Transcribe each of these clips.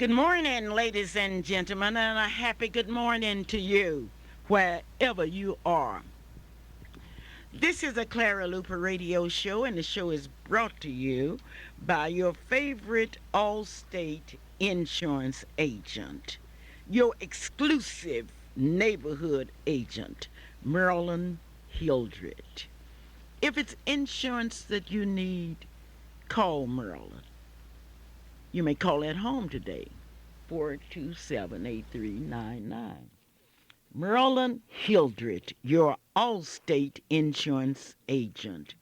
Good morning, ladies and gentlemen, and a happy good morning to you, wherever you are. This is a Clara Luper radio show, and the show is brought to you by your favorite Allstate insurance agent, your exclusive neighborhood agent, Marilyn Hildred. If it's insurance that you need, call Marilyn. You may call at home today, 427-8399. Merlin Hildred, your Allstate insurance agent.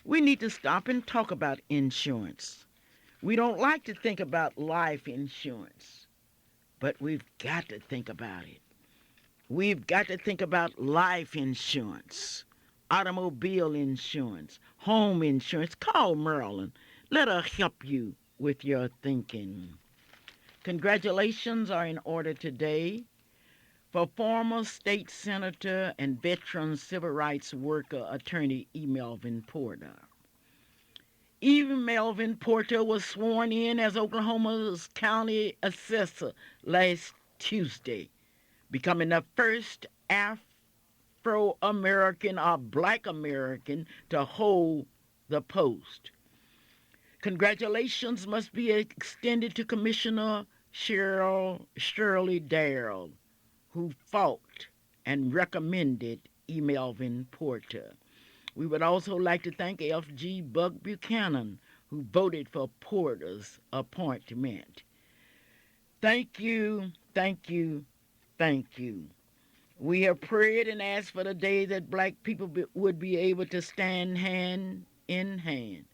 We need to stop and talk about insurance. We don't like to think about life insurance, but we've got to think about it. We've got to think about life insurance, automobile insurance, home insurance. Call Merlin. Let her help you with your thinking. Congratulations are in order today for former state senator and veteran civil rights worker attorney E. Melvin Porter. Even Melvin Porter was sworn in as Oklahoma's county assessor last Tuesday, becoming the first Afro-American or Black American to hold the post. Congratulations must be extended to Commissioner Shirley Darrell, who fought and recommended E. Melvin Porter. We would also like to thank F.G. Buck Buchanan, who voted for Porter's appointment. Thank you, thank you, thank you. We have prayed and asked for the day that black people would be able to stand hand in hand.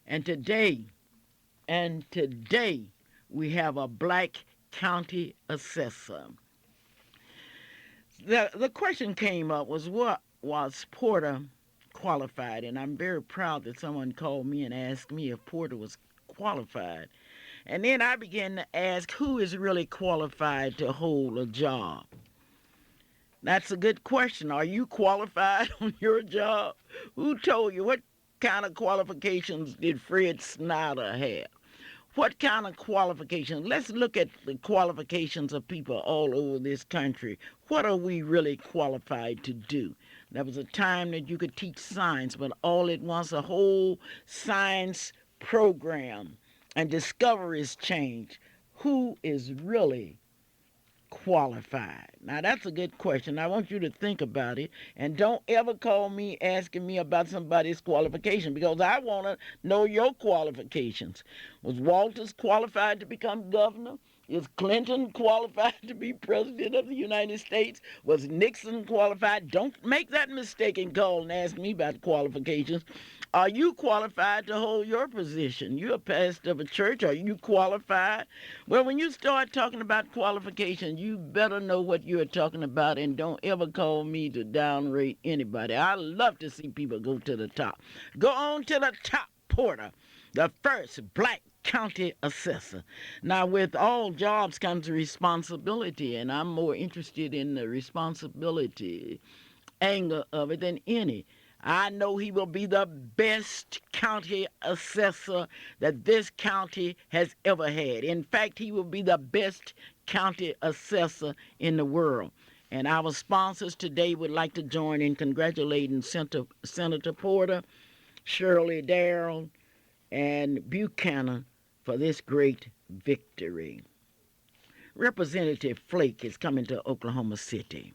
And today, we have a black county assessor. The question came up was, what was Porter qualified? And I'm very proud that someone called me and asked me if Porter was qualified. And then I began to ask, who is really qualified to hold a job? That's a good question. Are you qualified on your job? Who told you? What kind of qualifications did Fred Snyder have? What kind of qualifications? Let's look at the qualifications of people all over this country. What are we really qualified to do? There was a time that you could teach science, but all at once a whole science program and discoveries change. Who is really qualified? Now, that's a good question. I want you to think about it, and don't ever call me asking me about somebody's qualification, because I want to know your qualifications. Was Walters qualified to become governor? Is Clinton qualified to be president of the United States? Was Nixon qualified? Don't make that mistake and call and ask me about qualifications. Are you qualified to hold your position? You're a pastor of a church. Are you qualified? Well, when you start talking about qualifications, you better know what you're talking about, and don't ever call me to downrate anybody. I love to see people go to the top. Go on to the top, Porter, the first black county assessor. Now, with all jobs comes responsibility, and I'm more interested in the responsibility angle of it than any. I know he will be the best county assessor that this county has ever had. In fact, he will be the best county assessor in the world. And our sponsors today would like to join in congratulating Senator Porter, Shirley Darrell, and Buchanan for this great victory. Representative Flake is coming to Oklahoma City.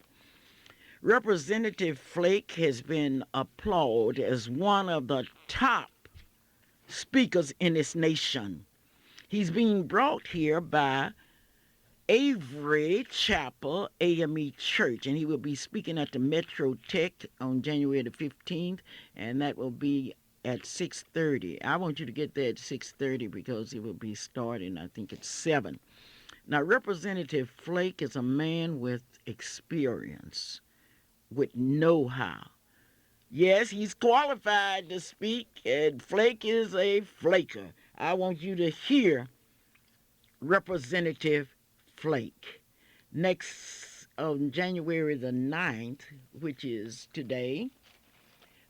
Representative Flake has been applauded as one of the top speakers in this nation. He's being brought here by Avery Chapel AME Church, and he will be speaking at the Metro Tech on January the 15th, and that will be at 6:30. I want you to get there at 6:30 because it will be starting, I think, at 7. Now, Representative Flake is a man with experience, with know-how. Yes, he's qualified to speak, and Flake is a flaker. I want you to hear Representative Flake. Next, on January the 9th, which is today,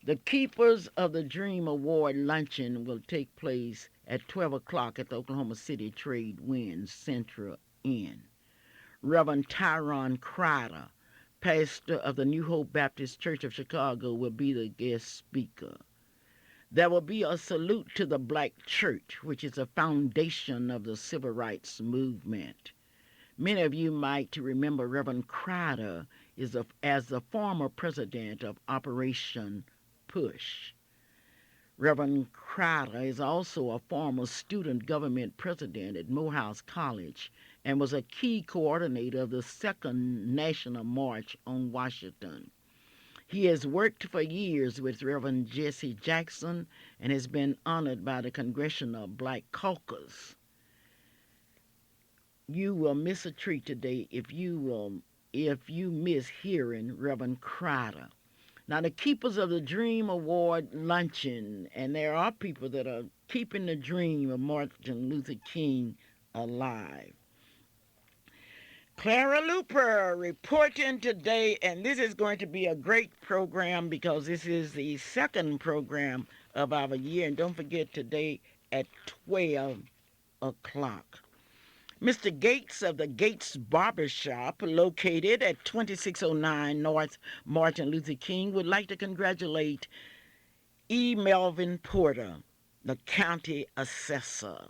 the Keepers of the Dream Award luncheon will take place at 12 o'clock at the Oklahoma City Trade Wind Central Inn. Reverend Tyrone Crider, pastor of the New Hope Baptist Church of Chicago, will be the guest speaker. There will be a salute to the Black church, which is a foundation of the civil rights movement. Many of you might remember Reverend Crider as the former president of Operation Push. Reverend Crider is also a former student government president at Morehouse College and was a key coordinator of the Second National March on Washington. He has worked for years with Reverend Jesse Jackson and has been honored by the Congressional Black Caucus. You will miss a treat today if you miss hearing Reverend Crider. Now, the Keepers of the Dream Award luncheon, and there are people that are keeping the dream of Martin Luther King alive. Clara Luper reporting today, and this is going to be a great program because this is the second program of our year. And don't forget today at 12 o'clock. Mr. Gates of the Gates Barbershop, located at 2609 North Martin Luther King, would like to congratulate E. Melvin Porter, the county assessor.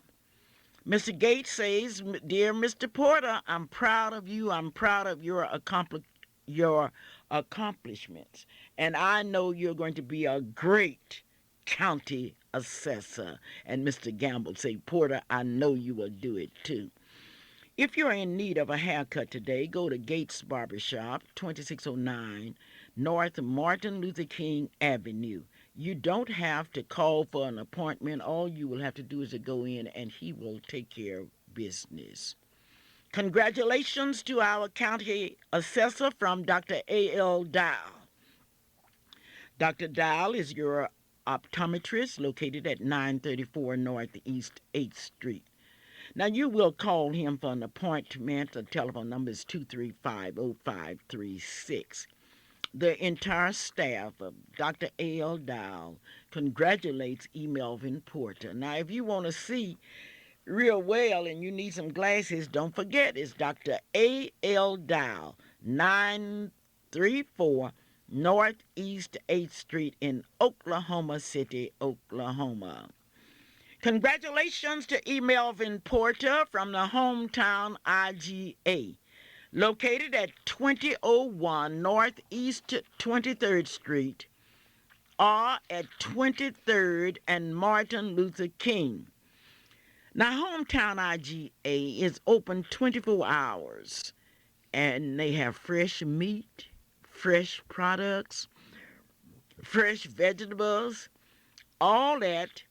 Mr. Gates says, "Dear Mr. Porter, I'm proud of you. I'm proud of your accomplishments. And I know you're going to be a great county assessor." And Mr. Gamble said, "Porter, I know you will do it too." If you're in need of a haircut today, go to Gates Barbershop, 2609 North Martin Luther King Avenue. You don't have to call for an appointment. All you will have to do is to go in and he will take care of business. Congratulations to our county assessor from Dr. A.L. Dow. Dr. Dow is your optometrist located at 934 Northeast 8th Street. Now, you will call him for an appointment. The telephone number is 235-0536. The entire staff of Dr. A.L. Dow congratulates E. Melvin Porter. Now, if you want to see real well and you need some glasses, don't forget it's Dr. A.L. Dow, 934 Northeast 8th Street in Oklahoma City, Oklahoma. Congratulations to E. Melvin Porter from the hometown IGA, located at 2001 Northeast 23rd Street, or at 23rd and Martin Luther King. Now, hometown IGA is open 24 hours, and they have fresh meat, fresh products, fresh vegetables, all that.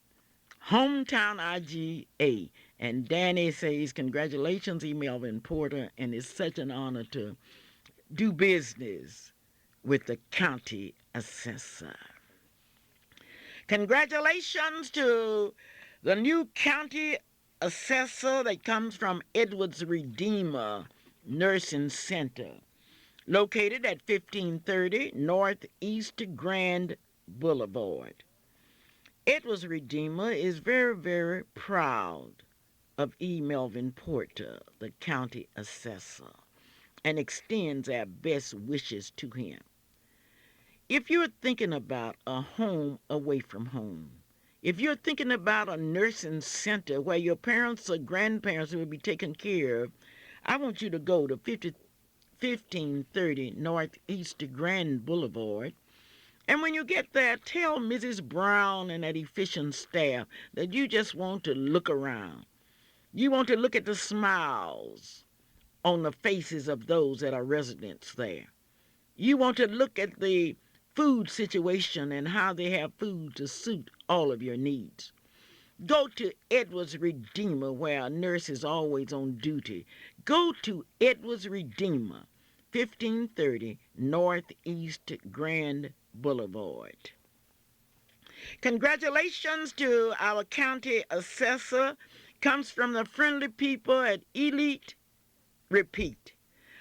Hometown IGA. And Danny says, congratulations, E. Melvin Porter, and it's such an honor to do business with the county assessor. Congratulations to the new county assessor that comes from Edwards Redeemer Nursing Center, located at 1530 Northeast Grand Boulevard. Edwards Redeemer is very, very proud of E. Melvin Porter, the county assessor, and extends our best wishes to him. If you're thinking about a home away from home, if you're thinking about a nursing center where your parents or grandparents will be taken care of, I want you to go to 1530 Northeast Grand Boulevard. And when you get there, tell Mrs. Brown and that efficient staff that you just want to look around. You want to look at the smiles on the faces of those that are residents there. You want to look at the food situation and how they have food to suit all of your needs. Go to Edwards Redeemer, where a nurse is always on duty. Go to Edwards Redeemer, 1530 Northeast Grand Boulevard. Congratulations to our county assessor. Comes from the friendly people at Elite Repeat,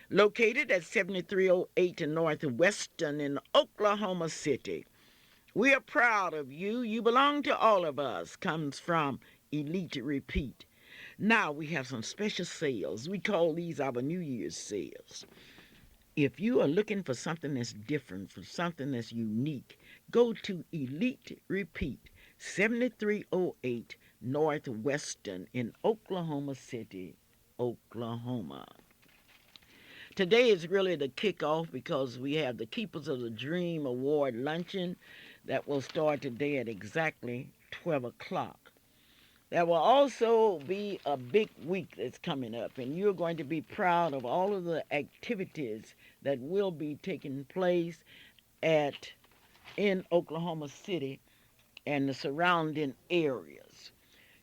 located at 7308 Northwestern in Oklahoma City. We are proud of you. You belong to all of us. Comes from Elite Repeat. Now we have some special sales. We call these our New Year's sales. If you are looking for something that's different, for something that's unique, go to Elite Repeat, 7308 Northwestern in Oklahoma City, Oklahoma. Today is really the kickoff because we have the Keepers of the Dream Award luncheon that will start today at exactly 12 o'clock. There will also be a big week that's coming up, and you're going to be proud of all of the activities that will be taking place at in Oklahoma City and the surrounding areas.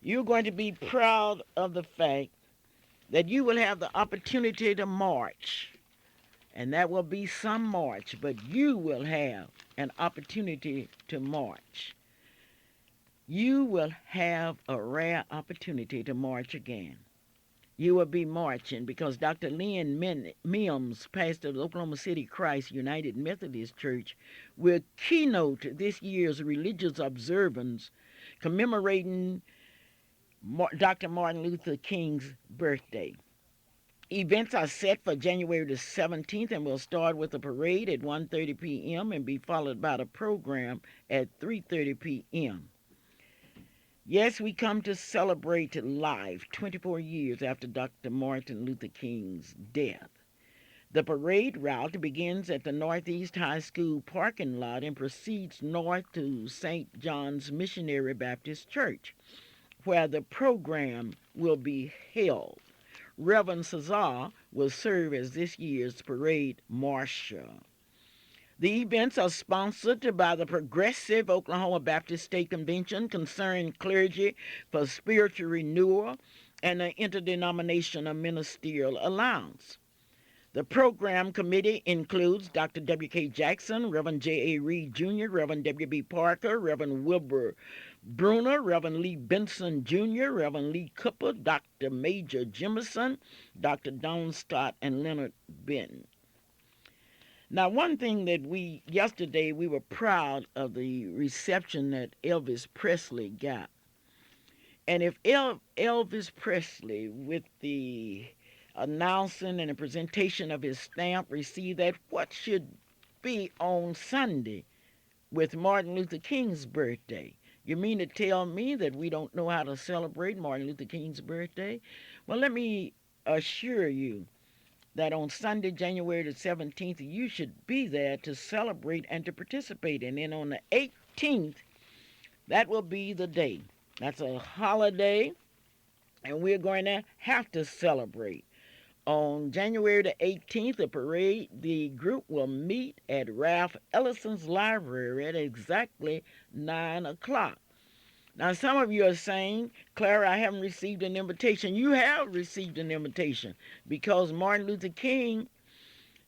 You're going to be proud of the fact that you will have the opportunity to march, and that will be some march, but you will have an opportunity to march. You will have a rare opportunity to march again. You will be marching because Dr. Lynn Mims, pastor of the Oklahoma City Christ United Methodist Church, will keynote this year's religious observance commemorating Dr. Martin Luther King's birthday. Events are set for January the 17th and will start with a parade at 1:30 p.m. and be followed by the program at 3:30 p.m. Yes, we come to celebrate life 24 years after Dr. Martin Luther King's death. The parade route begins at the Northeast High School parking lot and proceeds north to St. John's Missionary Baptist Church, where the program will be held. Reverend Cesar will serve as this year's parade marshal. The events are sponsored by the Progressive Oklahoma Baptist State Convention, Concerned Clergy for Spiritual Renewal, and the Interdenominational Ministerial Alliance. The program committee includes Dr. W.K. Jackson, Reverend J.A. Reed Jr., Reverend W.B. Parker, Reverend Wilbur Bruner, Reverend Lee Benson Jr., Reverend Lee Cooper, Dr. Major Jemison, Dr. Don Scott, and Leonard Benton. Now, one thing that yesterday we were proud of the reception that Elvis Presley got. And if Elvis Presley, with the announcing and the presentation of his stamp, received that, what should be on Sunday with Martin Luther King's birthday? You mean to tell me that we don't know how to celebrate Martin Luther King's birthday? Well, let me assure you that on Sunday, January the 17th, you should be there to celebrate and to participate. And then on the 18th, that will be the day. That's a holiday, and we're going to have to celebrate. On January the 18th, the group will meet at Ralph Ellison's library at exactly 9 o'clock. Now, some of you are saying, Clara, I haven't received an invitation. You have received an invitation because Martin Luther King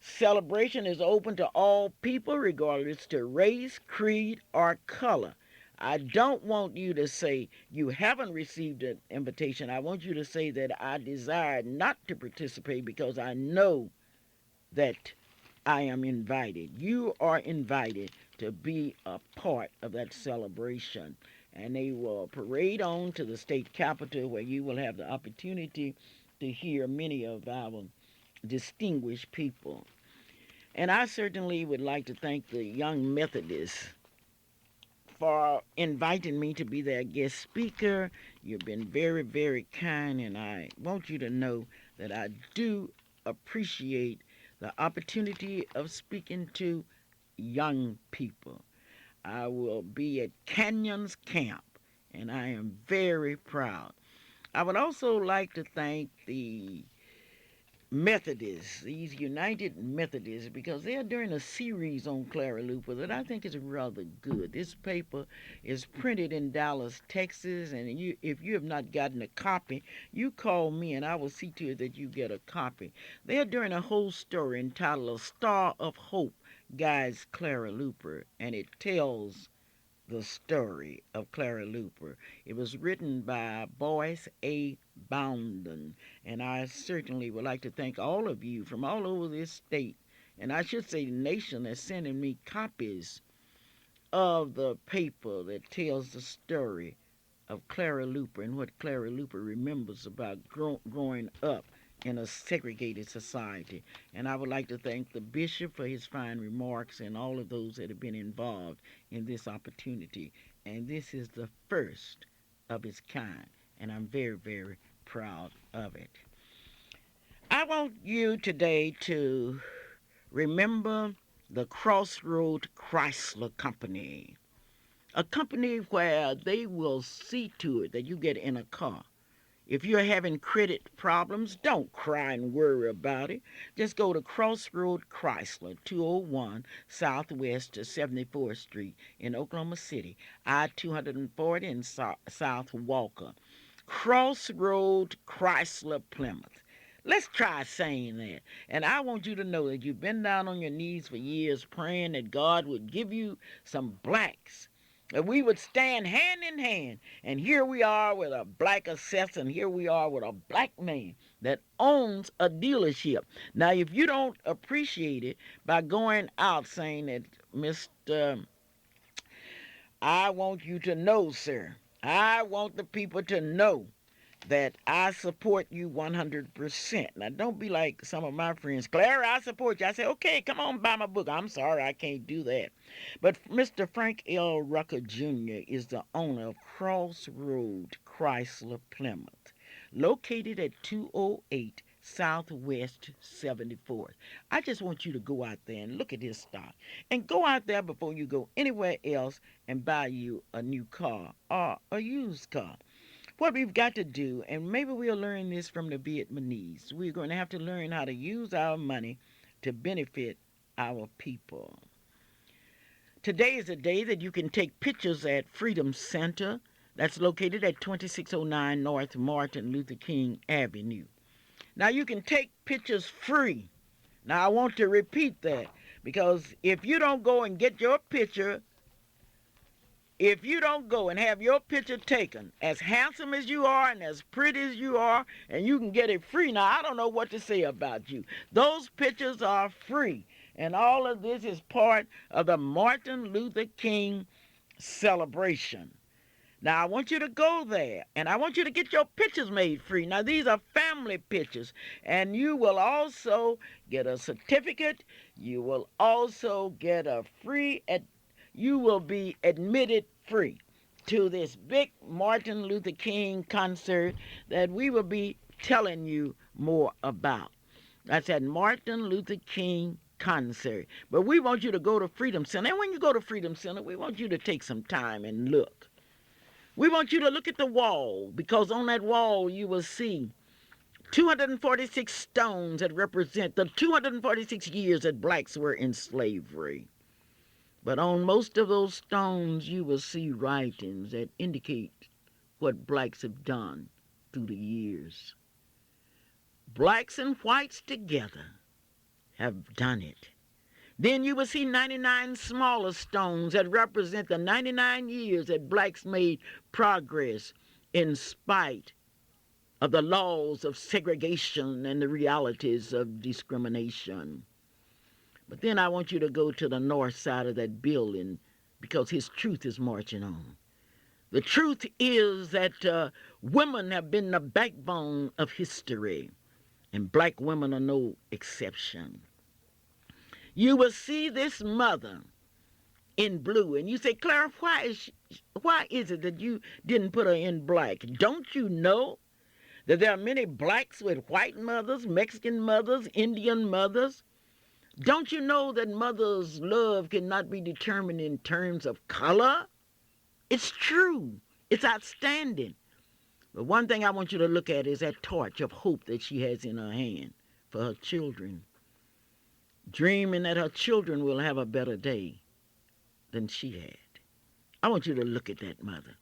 celebration is open to all people, regardless to race, creed, or color. I don't want you to say you haven't received an invitation. I want you to say that I desire not to participate because I know that I am invited. You are invited to be a part of that celebration. And they will parade on to the state capitol where you will have the opportunity to hear many of our distinguished people. And I certainly would like to thank the Young Methodists for inviting me to be their guest speaker. You've been very, very kind, and I want you to know that I do appreciate the opportunity of speaking to young people. I will be at Canyons Camp, and I am very proud. I would also like to thank the Methodists, these United Methodists, because they're doing a series on Clara Luper that I think is rather good. This paper is printed in Dallas, Texas, and if you have not gotten a copy, you call me and I will see to it that you get a copy. They're doing a whole story entitled A Star of Hope Guides Clara Luper, and it tells the story of Clara Luper. It was written by Boyce A. Bounden, and I certainly would like to thank all of you from all over this state, and I should say the nation, that's sending me copies of the paper that tells the story of Clara Luper and what Clara Luper remembers about growing up in a segregated society. And I would like to thank the bishop for his fine remarks and all of those that have been involved in this opportunity. And this is the first of its kind, and I'm very, very proud of it. I want you today to remember the Crossroad Chrysler Company, a company where they will see to it that you get in a car. If you're having credit problems, don't cry and worry about it. Just go to Crossroad Chrysler, 201 Southwest 74th Street in Oklahoma City, I-240 in South Walker. Crossroad Chrysler Plymouth. Let's try saying that. And I want you to know that you've been down on your knees for years praying that God would give you some blacks, that we would stand hand in hand. And here we are with a black assessor, and here we are with a black man that owns a dealership. Now, if you don't appreciate it by going out saying that, Mr. I want you to know, sir, I want the people to know that I support you 100%. Now, don't be like some of my friends. Clara, I support you. I say, okay, come on, buy my book. I'm sorry, I can't do that. But Mr. Frank L. Rucker Jr. is the owner of Crossroad Chrysler Plymouth, located at 208 Southwest 74th. I just want you to go out there and look at his stock. And go out there before you go anywhere else and buy you a new car or a used car. What we've got to do, and maybe we'll learn this from the Vietnamese, we're going to have to learn how to use our money to benefit our people. Today is a day that you can take pictures at Freedom Center, that's located at 2609 North Martin Luther King Avenue. Now, you can take pictures free. Now, I want to repeat that, because if you don't go and get your picture, if you don't go and have your picture taken, as handsome as you are and as pretty as you are, and you can get it free, now I don't know what to say about you. Those pictures are free. And all of this is part of the Martin Luther King celebration. Now, I want you to go there, and I want you to get your pictures made free. Now, these are family pictures, and you will also get a certificate. You will also get a free you will be admitted free to this big Martin Luther King concert that we will be telling you more about. That's at Martin Luther King concert. But we want you to go to Freedom Center. And when you go to Freedom Center, we want you to take some time and look. We want you to look at the wall, because on that wall you will see 246 stones that represent the 246 years that blacks were in slavery. But on most of those stones, you will see writings that indicate what blacks have done through the years. Blacks and whites together have done it. Then you will see 99 smaller stones that represent the 99 years that blacks made progress in spite of the laws of segregation and the realities of discrimination. But then I want you to go to the north side of that building, because his truth is marching on. The truth is that women have been the backbone of history, and black women are no exception. You will see this mother in blue, and you say, Clara, why is it that you didn't put her in black? Don't you know that there are many blacks with white mothers, Mexican mothers, Indian mothers? Don't you know that mother's love cannot be determined in terms of color? It's true. It's outstanding. But one thing I want you to look at is that torch of hope that she has in her hand for her children, dreaming that her children will have a better day than she had. I want you to look at that mother.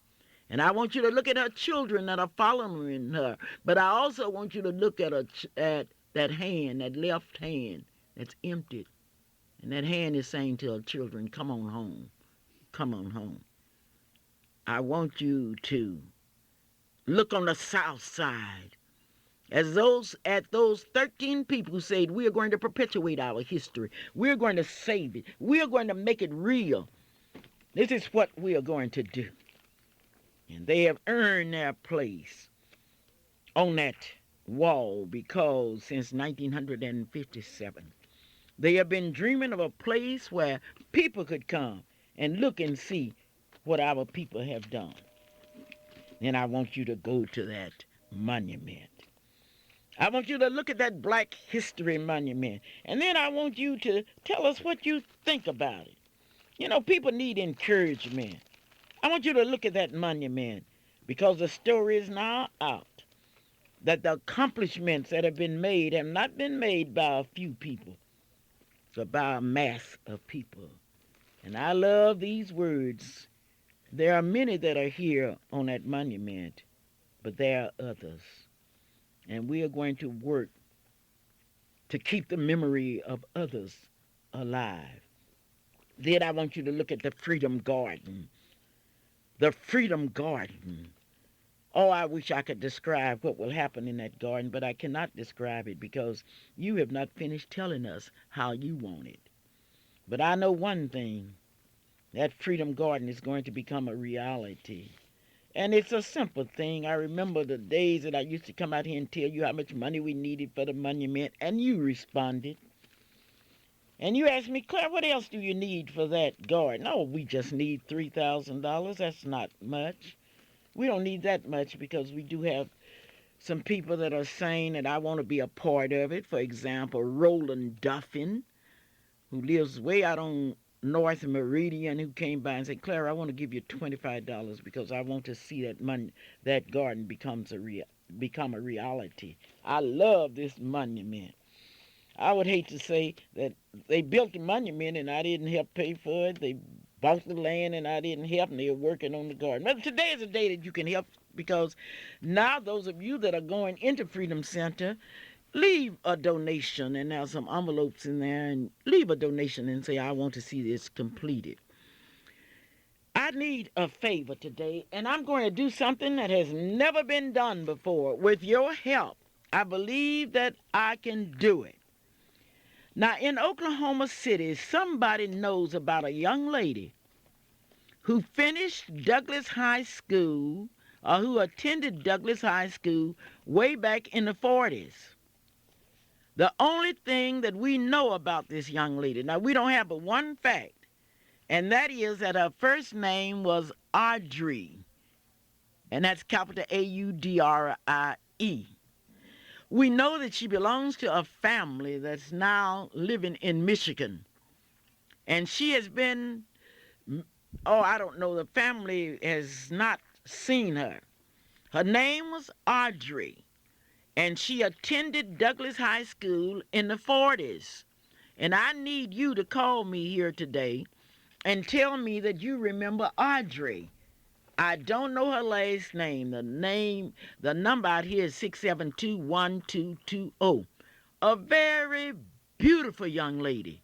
And I want you to look at her children that are following her. But I also want you to look at that hand, that left hand, that's empty. And that hand is saying to her children, come on home. Come on home. I want you to look on the south side at those 13 people who said, we are going to perpetuate our history. We're going to save it. We are going to make it real. This is what we are going to do. And they have earned their place on that wall because since 1957, they have been dreaming of a place where people could come and look and see what our people have done. And I want you to go to that monument. I want you to look at that Black History Monument. And then I want you to tell us what you think about it. You know, people need encouragement. I want you to look at that monument because the story is now out that the accomplishments that have been made have not been made by a few people, but by a mass of people. And I love these words. There are many that are here on that monument, but there are others. And we are going to work to keep the memory of others alive. Then I want you to look at the Freedom Garden. The Freedom Garden. Oh, I wish I could describe what will happen in that garden, but I cannot describe it because you have not finished telling us how you want it. But I know one thing. That Freedom Garden is going to become a reality. And it's a simple thing. I remember the days that I used to come out here and tell you how much money we needed for the monument, and you responded. And you asked me, Claire, what else do you need for that garden? Oh, we just need $3,000. That's not much. We don't need that much because we do have some people that are saying that I want to be a part of it. For example, Roland Duffin, who lives way out on North Meridian, who came by and said, Clara, I want to give you $25 because I want to see that garden become a reality. I love this monument. I would hate to say that they built the monument and I didn't help pay for it. They bought the land and I didn't help, and they're working on the garden. But today is a day that you can help because now those of you that are going into Freedom Center, leave a donation, and there's some envelopes in there, and leave a donation and say, I want to see this completed. I need a favor today, and I'm going to do something that has never been done before. With your help, I believe that I can do it. Now, in Oklahoma City, somebody knows about a young lady who finished Douglas High School, or who attended Douglas High School way back in the 40s. The only thing that we know about this young lady, now we don't have but one fact, and that is that her first name was Audrey, and that's capital Audrie. We know that she belongs to a family that's now living in Michigan, and she has been, I don't know, the family has not seen her. Her name was Audrey, and she attended Douglas High School in the 40s. And I need you to call me here today and tell me that you remember Audrey. I don't know her last name. The number out here is 672-1220. A very beautiful young lady.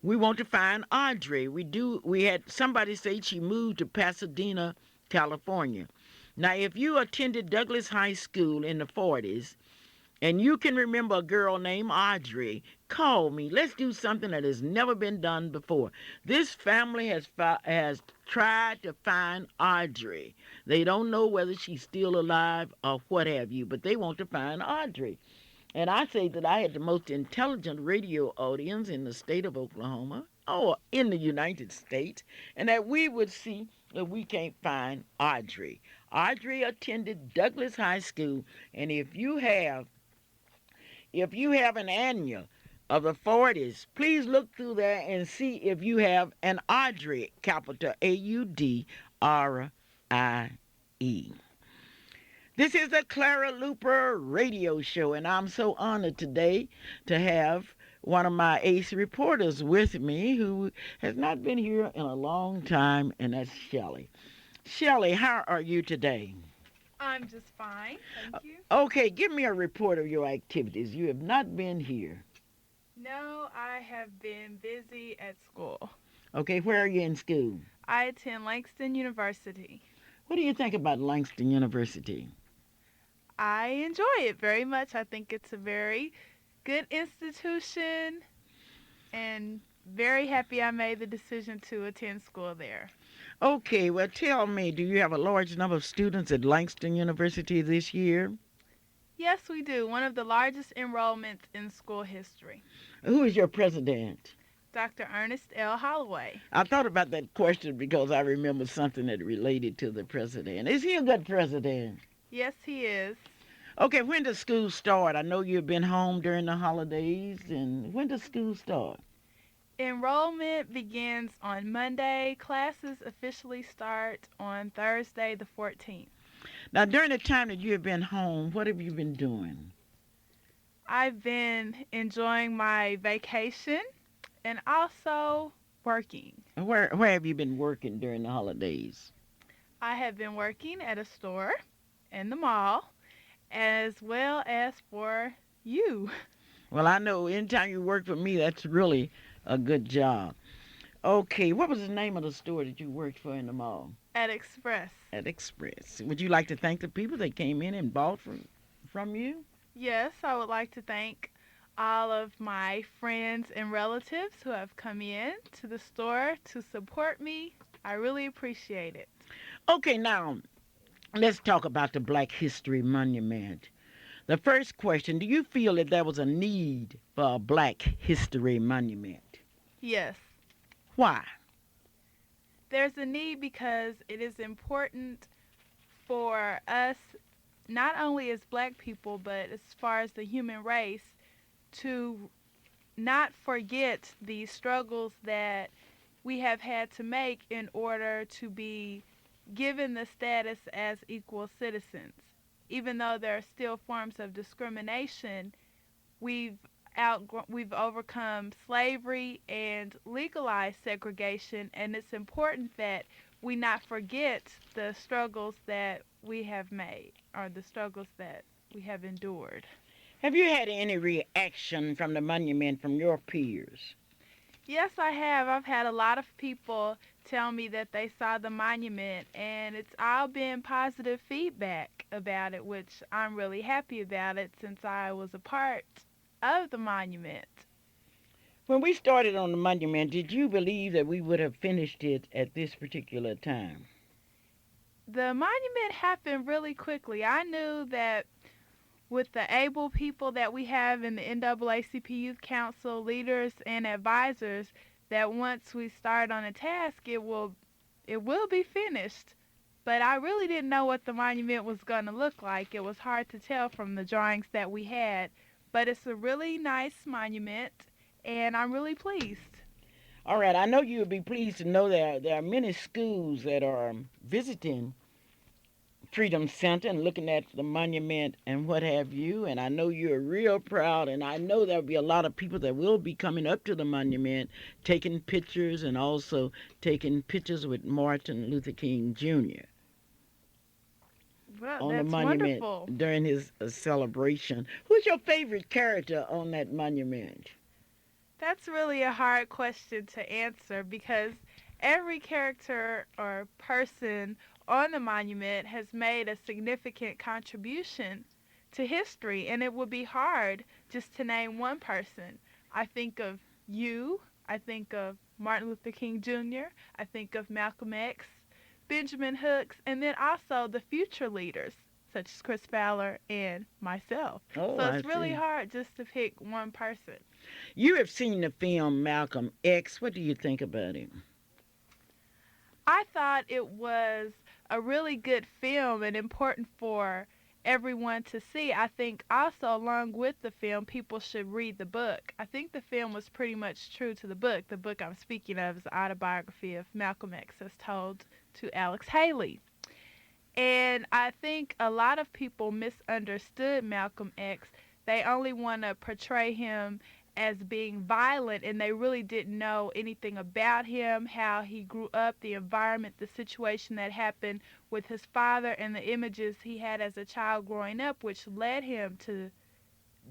We want to find Audrey. We had somebody say she moved to Pasadena, California. Now, if you attended Douglas High School in the 40s and you can remember a girl named Audrey, call me. Let's do something that has never been done before. This family has tried to find Audrey. They don't know whether she's still alive or what have you, but they want to find Audrey. And I say that I had the most intelligent radio audience in the state of Oklahoma, or in the United States, and that we would see if we can't find Audrey. Audrey attended Douglas High School, and if you have an annual of the 40s, please look through there and see if you have an Audrey, capital Audrie. This is the Clara Luper radio show, and I'm so honored today to have one of my ace reporters with me who has not been here in a long time, and that's Shelley. Shelley, how are you today? I'm just fine, thank you. Okay, give me a report of your activities. You have not been here. No, I have been busy at school. Okay, where are you in school? I attend Langston University. What do you think about Langston University? I enjoy it very much. I think it's a very good institution and very happy I made the decision to attend school there. Okay, well, tell me, do you have a large number of students at Langston University this year? Yes, we do. One of the largest enrollments in school history. Who is your president? Dr. Ernest L. Holloway. I thought about that question because I remember something that related to the president. Is he a good president? Yes, he is. Okay, when does school start? I know you've been home during the holidays, and when does school start? Enrollment begins on Monday. Classes officially start on Thursday, the 14th. Now, during the time that you have been home, what have you been doing? I've been enjoying my vacation and also working. Where have you been working during the holidays? I have been working at a store in the mall as well as for you Well, I know anytime you work for me, that's really a good job. Okay, what was the name of the store that you worked for in the mall? at Express. At Express. Would you like to thank the people that came in and bought from you? Yes, I would like to thank all of my friends and relatives who have come in to the store to support me. I really appreciate it. Okay, now let's talk about the Black History Monument. The first question, do you feel that there was a need for a Black History Monument? Yes, Why? there's a need because it is important for us, not only as black people, but as far as the human race, to not forget the struggles that we have had to make in order to be given the status as equal citizens. Even though there are still forms of discrimination, we've we've overcome slavery and legalized segregation, and it's important that we not forget the struggles that we have made or the struggles that we have endured. Have you had any reaction from the monument from your peers? Yes, I have. I've had a lot of people tell me that they saw the monument, and it's all been positive feedback about it, which I'm really happy about it since I was a part of the monument. When we started on the monument, did you believe that we would have finished it at this particular time? The monument happened really quickly. I knew that with the able people that we have in the NAACP Youth Council, leaders and advisors, that once we start on a task, it will be finished. But I really didn't know what the monument was going to look like. It was hard to tell from the drawings that we had. But it's a really nice monument, and I'm really pleased. All right, I know you would be pleased to know that there are many schools that are visiting Freedom Center and looking at the monument and what have you. And I know you're real proud, and I know there'll be a lot of people that will be coming up to the monument, taking pictures and also taking pictures with Martin Luther King Jr. Well, on the that's monument wonderful. during his celebration. Who's your favorite character on that monument? That's really a hard question to answer because every character or person on the monument has made a significant contribution to history, and it would be hard just to name one person. I think of you, I think of Martin Luther King Jr., I think of Malcolm X, Benjamin Hooks, and then also the future leaders such as Chris Fowler and myself. Oh, So I it's really see. hard just to pick one person. You have seen the film Malcolm X. What do you think about it? I thought it was a really good film and important for everyone to see. I think also along with the film, people should read the book. I think the film was pretty much true to the book. The book I'm speaking of is the autobiography of Malcolm X as told to Alex Haley. And I think a lot of people misunderstood Malcolm X. They only want to portray him as being violent, and they really didn't know anything about him, how he grew up, the environment, the situation that happened with his father, and the images he had as a child growing up, which led him to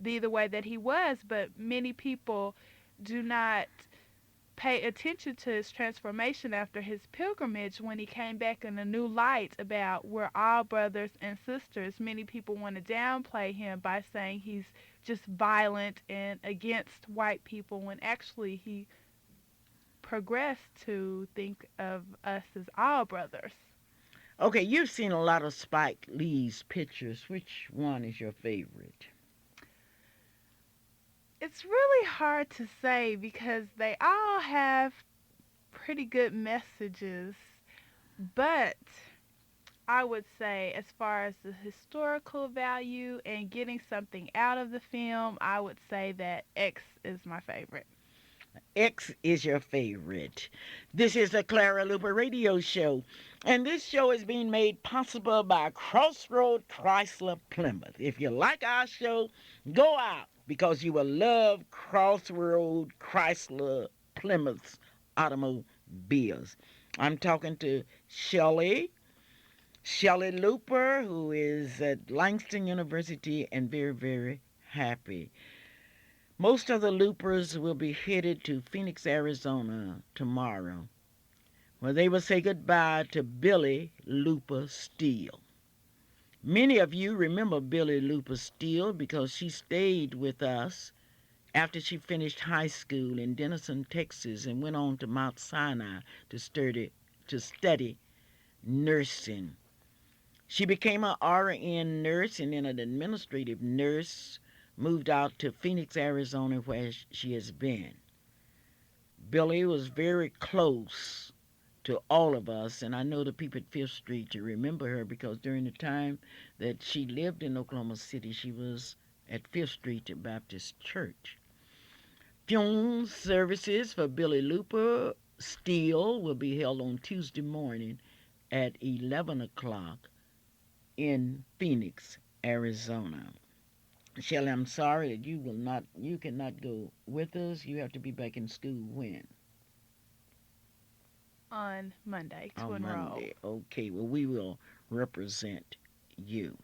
be the way that he was. But many people do not pay attention to his transformation after his pilgrimage when he came back in a new light about we're all brothers and sisters. Many people want to downplay him by saying he's just violent and against white people when actually he progressed to think of us as all brothers. Okay, you've seen a lot of Spike Lee's pictures. Which one is your favorite? It's really hard to say because they all have pretty good messages, but I would say, as far as the historical value and getting something out of the film, I would say that X is my favorite. X is your favorite. This is the Clara Luper radio show, and this show is being made possible by Crossroad Chrysler Plymouth. If you like our show, go out because you will love Crossroad Chrysler Plymouth's automobiles. I'm talking to Shelley Luper, who is at Langston University and very, very happy. Most of the loopers will be headed to Phoenix, Arizona tomorrow, where they will say goodbye to Billy Luper Steele. Many of you remember Billy Luper Steele because she stayed with us after she finished high school in Denison, Texas, and went on to Mount Sinai to study nursing. She became an RN nurse and then an administrative nurse, moved out to Phoenix, Arizona, where she has been. Billy was very close to all of us, and I know the people at Fifth Street to remember her because during the time that she lived in Oklahoma City, she was at Fifth Street Baptist Church. Funeral services for Billy Luper Steele will be held on Tuesday morning at 11 o'clock in Phoenix, Arizona. Shelley, I'm sorry that you cannot go with us. You have to be back in school when? On Monday to On enroll. Monday. Okay, well, we will represent you.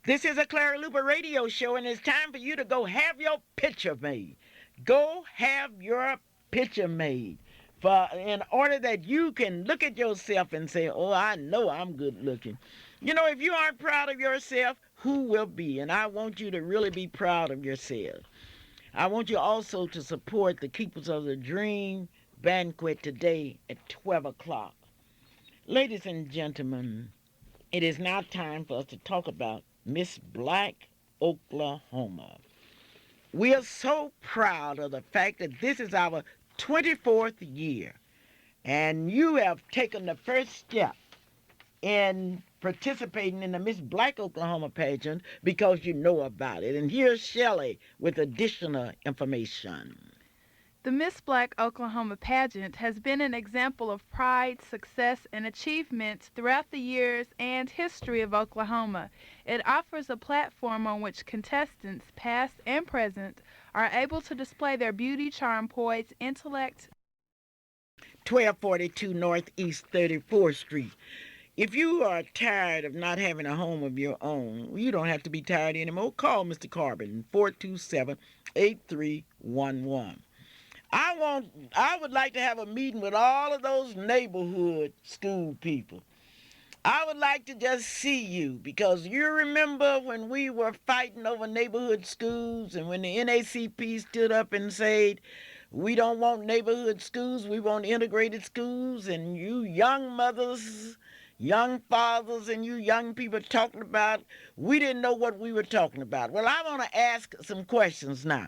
This is a Clara Luper radio show, and it's time for you to go have your picture made. Go have your picture made in order that you can look at yourself and say, oh, I know I'm good looking. You know, if you aren't proud of yourself, who will be? And I want you to really be proud of yourself. I want you also to support the Keepers of the Dream banquet today at 12 o'clock. Ladies and gentlemen, it is now time for us to talk about Miss Black, Oklahoma. We are so proud of the fact that this is our 24th year, and you have taken the first step in participating in the Miss Black Oklahoma pageant because you know about it. And here's Shelley with additional information. The Miss Black Oklahoma pageant has been an example of pride, success, and achievements throughout the years and history of Oklahoma. It offers a platform on which contestants, past and present, are able to display their beauty, charm, poise, intellect. 1242 Northeast 34th Street. If you are tired of not having a home of your own, you don't have to be tired anymore. Call Mr. Carbon, 427-8311. I would like to have a meeting with all of those neighborhood school people. I would like to just see you because you remember when we were fighting over neighborhood schools and when the NACP stood up and said, we don't want neighborhood schools, we want integrated schools, and you young mothers, young fathers, and you young people talking about, we didn't know what we were talking about. Well, I want to ask some questions now.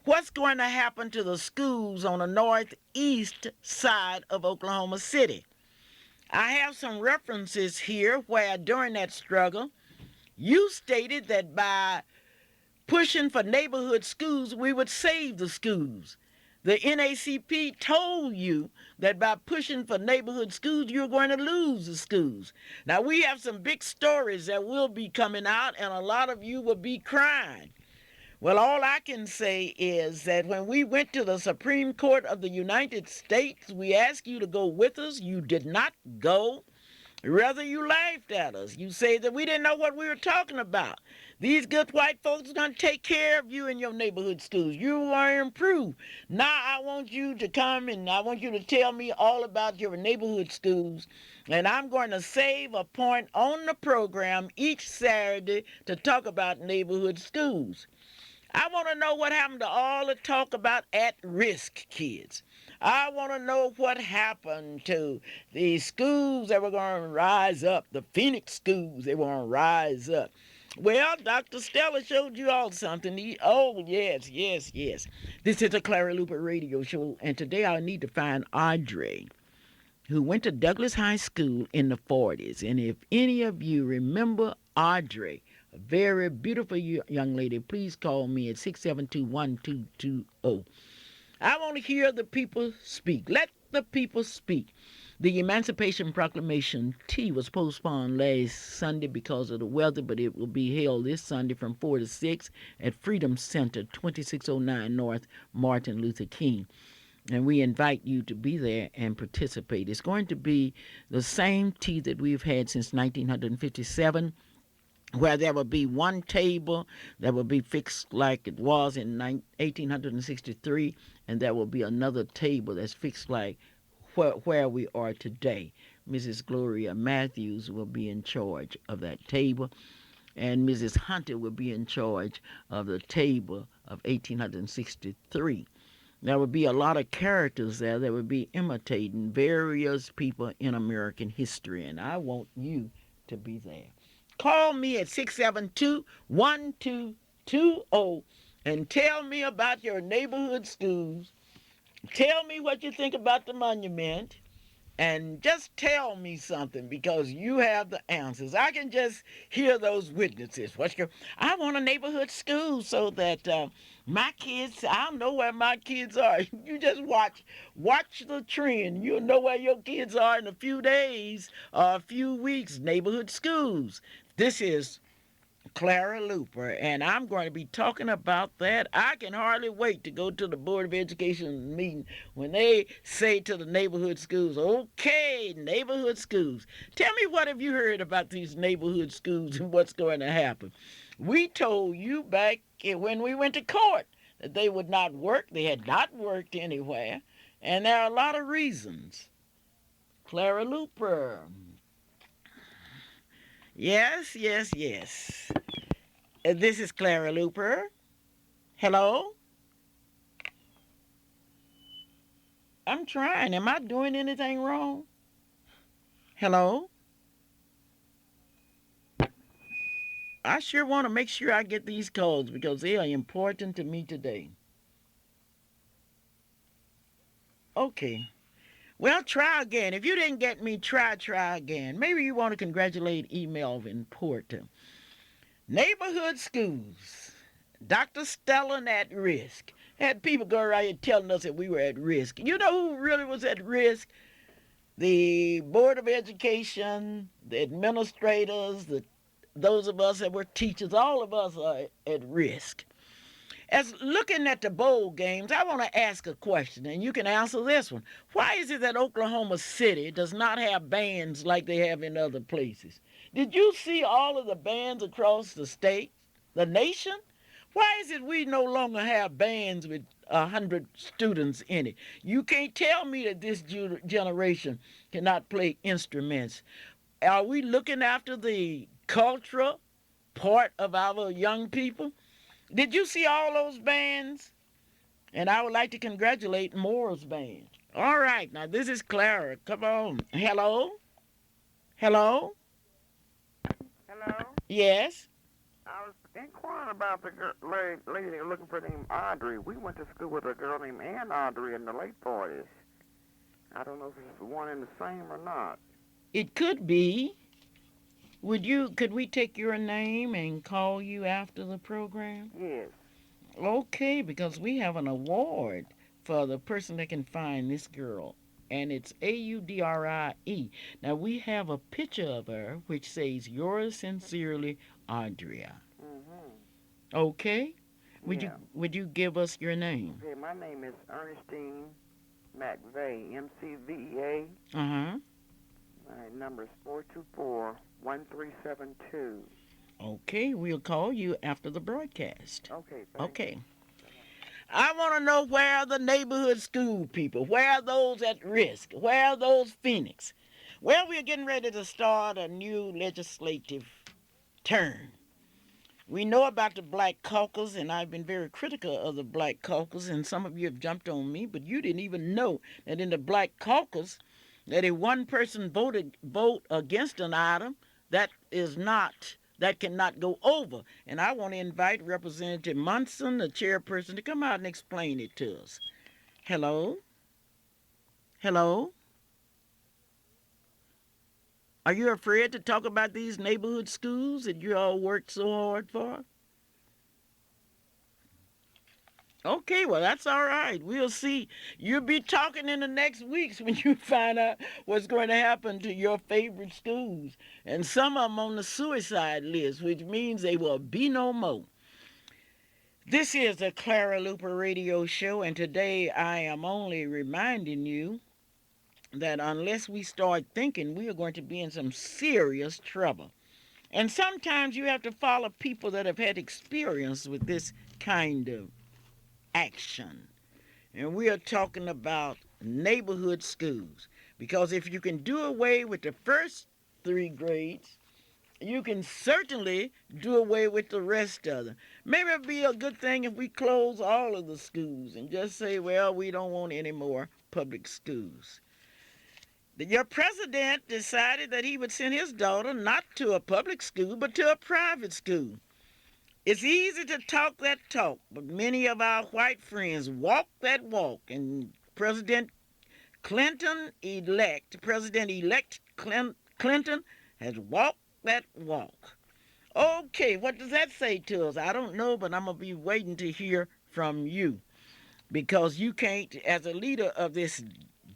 What's going to happen to the schools on the northeast side of Oklahoma City? I have some references here where during that struggle, you stated that by pushing for neighborhood schools, we would save the schools. The NACP told you that by pushing for neighborhood schools, you're going to lose the schools. Now, we have some big stories that will be coming out, and a lot of you will be crying. Well, all I can say is that when we went to the Supreme Court of the United States, we asked you to go with us. You did not go. Rather, you laughed at us. You said that we didn't know what we were talking about. These good white folks are going to take care of you in your neighborhood schools. You are improved. Now I want you to come and I want you to tell me all about your neighborhood schools. And I'm going to save a point on the program each Saturday to talk about neighborhood schools. I want to know what happened to all the talk about at-risk kids. I want to know what happened to the schools that were going to rise up, the Phoenix schools that were going to rise up. Well, Dr. Stella showed you all something. Oh, yes, yes, yes. This is a Clara Luper radio show, and today I need to find Audrey, who went to Douglas High School in the 40s. And if any of you remember Audrey, a very beautiful young lady, please call me at 672-1220. I want to hear the people speak. Let the people speak. The Emancipation Proclamation Tea was postponed last Sunday because of the weather, but it will be held this Sunday from 4 to 6 at Freedom Center, 2609 North Martin Luther King. And we invite you to be there and participate. It's going to be the same tea that we've had since 1957, where there will be one table that will be fixed like it was in 1863, and there will be another table that's fixed like where we are today. Mrs. Gloria Matthews will be in charge of that table, and Mrs. Hunter will be in charge of the table of 1863. There would be a lot of characters there that would be imitating various people in American history, and I want you to be there. Call me at 672-1220 and tell me about your neighborhood schools. Tell me what you think about the monument. And just tell me something, because you have the answers. I can just hear those witnesses. I want a neighborhood school so that my kids, I'll know where my kids are. You just watch the trend. You'll know where your kids are in a few days or a few weeks. Neighborhood schools. This is Clara Luper, and I'm going to be talking about that. I can hardly wait to go to the Board of Education meeting when they say to the neighborhood schools, okay, neighborhood schools. Tell me, what have you heard about these neighborhood schools and what's going to happen? We told you back when we went to court that they would not work. They had not worked anywhere, and there are a lot of reasons. Clara Luper. Yes, yes, yes. This is Clara Luper. Hello? I'm trying. Am I doing anything wrong? Hello? I sure want to make sure I get these calls because they are important to me today. Okay. Well, try again. If you didn't get me, try again. Maybe you want to congratulate Melvin Porter. Neighborhood schools. Dr. Stella at risk. Had people go around here telling us that we were at risk. You know who really was at risk? The Board of Education, the administrators, those of us that were teachers, all of us are at risk. As looking at the bowl games, I want to ask a question, and you can answer this one. Why is it that Oklahoma City does not have bands like they have in other places? Did you see all of the bands across the state, the nation? Why is it we no longer have bands with 100 students in it? You can't tell me that this generation cannot play instruments. Are we looking after the cultural part of our young people? Did you see all those bands? And I would like to congratulate Moore's band. All right, now this is Clara. Come on. Hello? Hello? Hello? Yes? I was inquiring about the lady looking for named Audrey. We went to school with a girl named Ann Audrey in the late 40s. I don't know if it's one and the same or not. It could be. Could we take your name and call you after the program? Yes. Okay, because we have an award for the person that can find this girl. And it's Audrie. Now we have a picture of her which says, yours sincerely, Audria. Mm-hmm. Okay? Yeah. Would you give us your name? Okay, my name is Ernestine McVeigh, MCVEA. Uh-huh. My number is 424-1372. Okay, we'll call you after the broadcast. Okay, thanks. Okay. I want to know, where are the neighborhood school people? Where are those at risk? Where are those Phoenix? Well, we're getting ready to start a new legislative term. We know about the Black Caucus, and I've been very critical of the Black Caucus, and some of you have jumped on me, but you didn't even know that in the Black Caucus, that if one person vote against an item, that cannot go over. And I want to invite Representative Munson, the chairperson, to come out and explain it to us. Hello? Hello? Are you afraid to talk about these neighborhood schools that you all worked so hard for? Okay, well, that's all right. We'll see. You'll be talking in the next weeks when you find out what's going to happen to your favorite schools. And some of them on the suicide list, which means they will be no more. This is the Clara Luper radio show, and today I am only reminding you that unless we start thinking, we are going to be in some serious trouble. And sometimes you have to follow people that have had experience with this kind of action. And we are talking about neighborhood schools. Because if you can do away with the first 3 grades, you can certainly do away with the rest of them. Maybe it'd be a good thing if we close all of the schools and just say, well, we don't want any more public schools. Your president decided that he would send his daughter not to a public school, but to a private school. It's easy to talk that talk, but many of our white friends walk that walk, and President-elect Clinton has walked that walk. Okay, what does that say to us? I don't know, but I'm going to be waiting to hear from you, because you can't, as a leader of this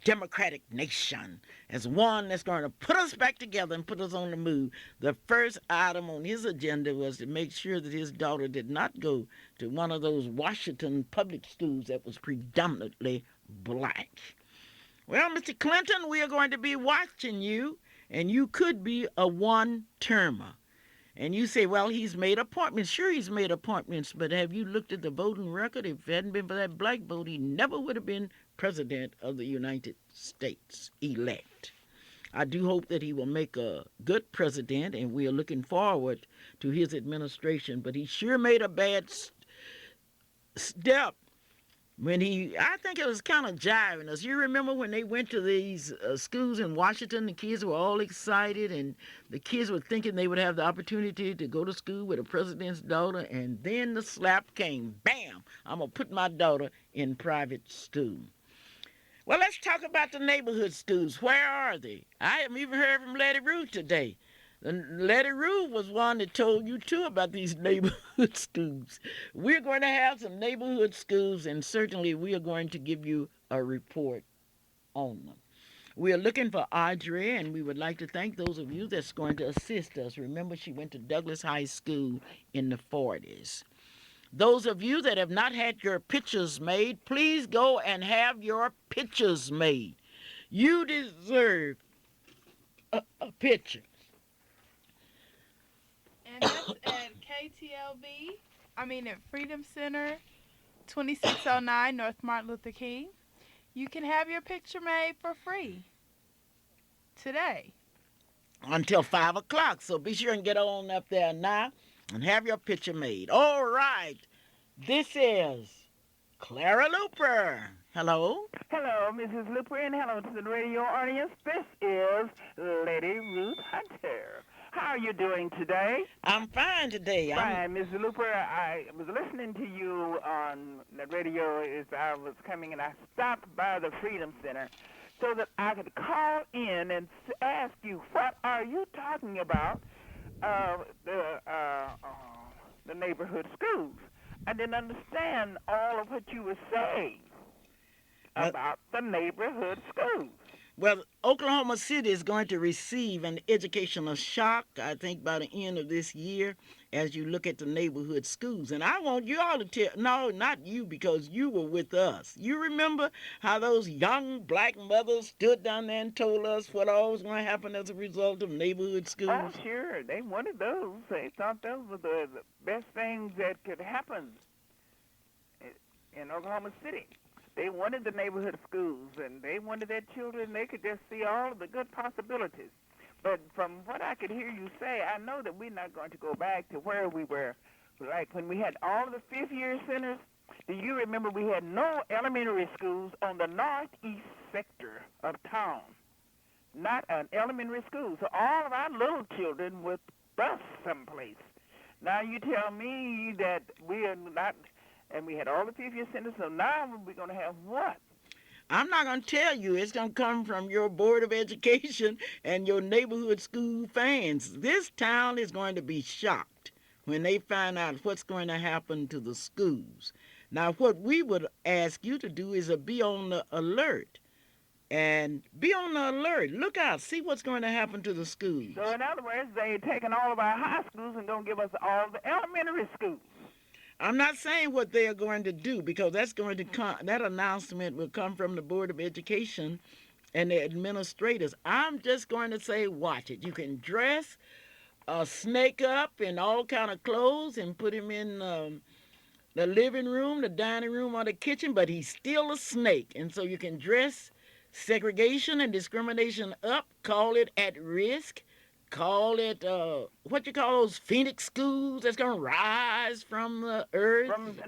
democratic nation, as one that's going to put us back together and put us on the move. The first item on his agenda was to make sure that his daughter did not go to one of those Washington public schools that was predominantly black. Well, Mr. Clinton, we are going to be watching you, and you could be a one-termer. And you say, well, he's made appointments. Sure, he's made appointments, but have you looked at the voting record? If it hadn't been for that black vote, he never would have been president of the United States elect. I do hope that he will make a good president, and we are looking forward to his administration, but he sure made a bad step when I think it was kind of jiving us. You remember when they went to these schools in Washington, the kids were all excited, and the kids were thinking they would have the opportunity to go to school with a president's daughter, and then the slap came. Bam! I'm going to put my daughter in private school. Well, let's talk about the neighborhood schools. Where are they? I haven't even heard from Letty Ruth today. Letty Ruth was one that told you, too, about these neighborhood schools. We're going to have some neighborhood schools, and certainly we are going to give you a report on them. We are looking for Audrey, and we would like to thank those of you that's going to assist us. Remember, she went to Douglas High School in the 40s. Those of you that have not had your pictures made, please go and have your pictures made. You deserve a picture. And that's at at Freedom Center, 2609 North Martin Luther King. You can have your picture made for free today. Until 5 o'clock, so be sure and get on up there now and have your picture made. All right, this is Clara Luper. Hello. Hello, Mrs. Luper, and hello to the radio audience. This is Lady Ruth Hunter. How are you doing today? I'm fine today. Fine, Mrs. Luper. I was listening to you on the radio as I was coming, and I stopped by the Freedom Center so that I could call in and ask you, what are you talking about the neighborhood schools? I didn't understand all of what you were saying about the neighborhood schools. Well, Oklahoma City is going to receive an educational shock, I think, by the end of this year as you look at the neighborhood schools. And I want you all to tell, no, not you, because you were with us. You remember how those young black mothers stood down there and told us what all was going to happen as a result of neighborhood schools? Oh, sure. They wanted those. They thought those were the best things that could happen in Oklahoma City. They wanted the neighborhood schools, and they wanted their children, they could just see all of the good possibilities. But from what I could hear you say, I know that we're not going to go back to where we were like when we had all of the fifth-year centers, do you remember we had no elementary schools on the northeast sector of town? Not an elementary school. So all of our little children would bus someplace. Now you tell me that we are not, and we had all the fifth-year centers, so now we're going to have what? I'm not going to tell you. It's going to come from your Board of Education and your neighborhood school fans. This town is going to be shocked when they find out what's going to happen to the schools. Now, what we would ask you to do is to be on the alert. And be on the alert. Look out. See what's going to happen to the schools. So in other words, they're taking all of our high schools and going to give us all the elementary schools. I'm not saying what they are going to do because that's going to come. That announcement will come from the Board of Education and the administrators. I'm just going to say, watch it. You can dress a snake up in all kind of clothes and put him in the living room, the dining room, or the kitchen, but he's still a snake. And so you can dress segregation and discrimination up, call it at risk, call it, what you call those phoenix schools that's going to rise from the earth? From the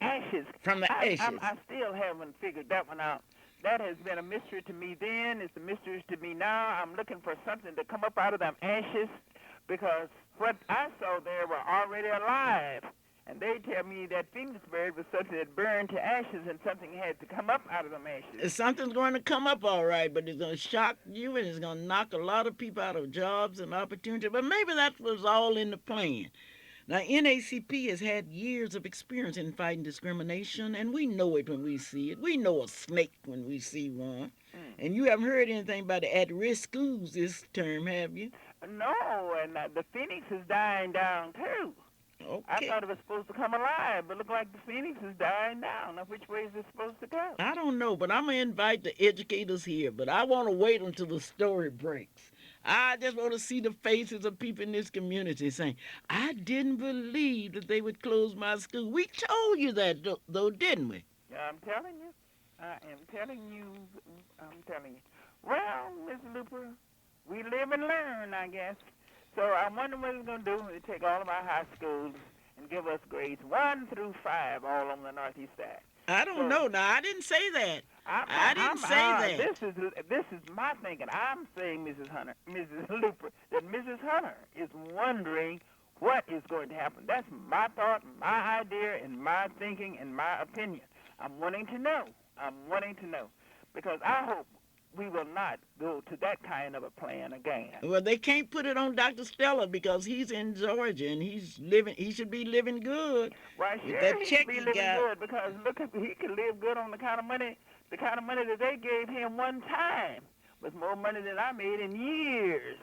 ashes. From the ashes. I still haven't figured that one out. That has been a mystery to me then. It's a mystery to me now. I'm looking for something to come up out of them ashes because what I saw there were already alive. And they tell me that phoenix bird was something that burned to ashes and something had to come up out of them ashes. Something's going to come up all right, but it's going to shock you and it's going to knock a lot of people out of jobs and opportunity. But maybe that was all in the plan. Now, NACP has had years of experience in fighting discrimination, and we know it when we see it. We know a snake when we see one. And you haven't heard anything about the at-risk schools this term, have you? No, and the phoenix is dying down, too. Okay. I thought it was supposed to come alive, but look like the phoenix is dying down. Now, which way is it supposed to go? I don't know, but I'm going to invite the educators here, but I want to wait until the story breaks. I just want to see the faces of people in this community saying, I didn't believe that they would close my school. We told you that, though, didn't we? I'm telling you. I am telling you. I'm telling you. Well, Miss Luper, we live and learn, I guess. So I wonder what it's going to do when they take all of our high schools and give us grades 1 through 5 all on the northeast side. I don't know. Now, I didn't say that. I didn't say that. This is my thinking. I'm saying, Mrs. Luper, that Mrs. Hunter is wondering what is going to happen. That's my thought, my idea, and my thinking, and my opinion. I'm wanting to know. Because I hope we will not go to that kind of a plan again. Well, they can't put it on Dr. Stella because he's in Georgia and he should be living good. Right, sure, that he check should be living good because look, he can live good on the kind of money that they gave him one time was more money than I made in years.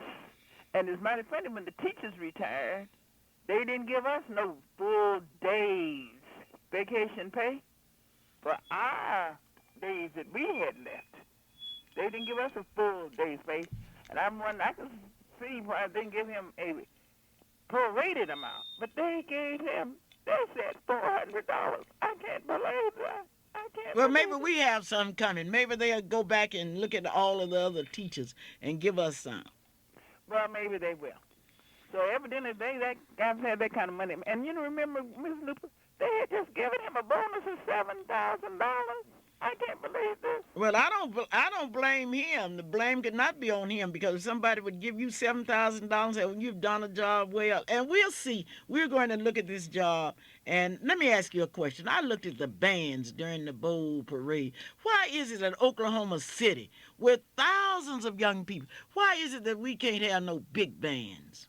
And it's mighty funny when the teachers retired, they didn't give us no full days vacation pay for our days that we had left. They didn't give us a full day's pay, and I can see why they didn't give him a prorated amount. But they said $400. I can't believe that. Well, maybe we have some coming. Maybe they'll go back and look at all of the other teachers and give us some. Well, maybe they will. So evidently that guys had that kind of money. And you know, remember, Ms. Luper, they had just given him a bonus of $7,000. I can't believe this. Well, I don't blame him. The blame could not be on him because if somebody would give you $7,000 and say, well, you've done a job well. And we'll see. We're going to look at this job. And let me ask you a question. I looked at the bands during the Bowl Parade. Why is it that Oklahoma City, with thousands of young people, why is it that we can't have no big bands?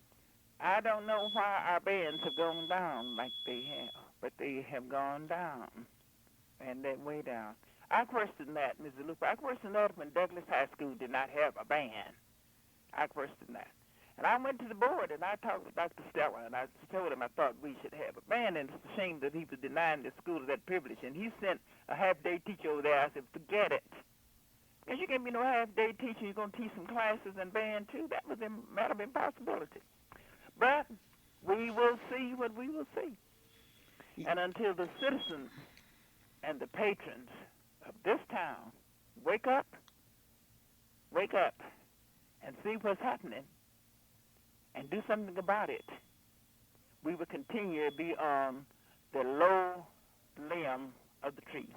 I don't know why our bands have gone down like they have, but they have gone down. And they're way down. I question that, Mrs. Luper. I question that when Douglas High School did not have a band. I question that. And I went to the board and I talked with Dr. Stella and I told him I thought we should have a band and it's a shame that he was denying the school that privilege. And he sent a half-day teacher over there. I said, forget it. Because you can't be no half-day teacher. You're going to teach some classes and band too. That was a matter of impossibility. But we will see what we will see. And until the citizens and the patrons of this town wake up and see what's happening and do something about it, we would continue to be on the low limb of the tree.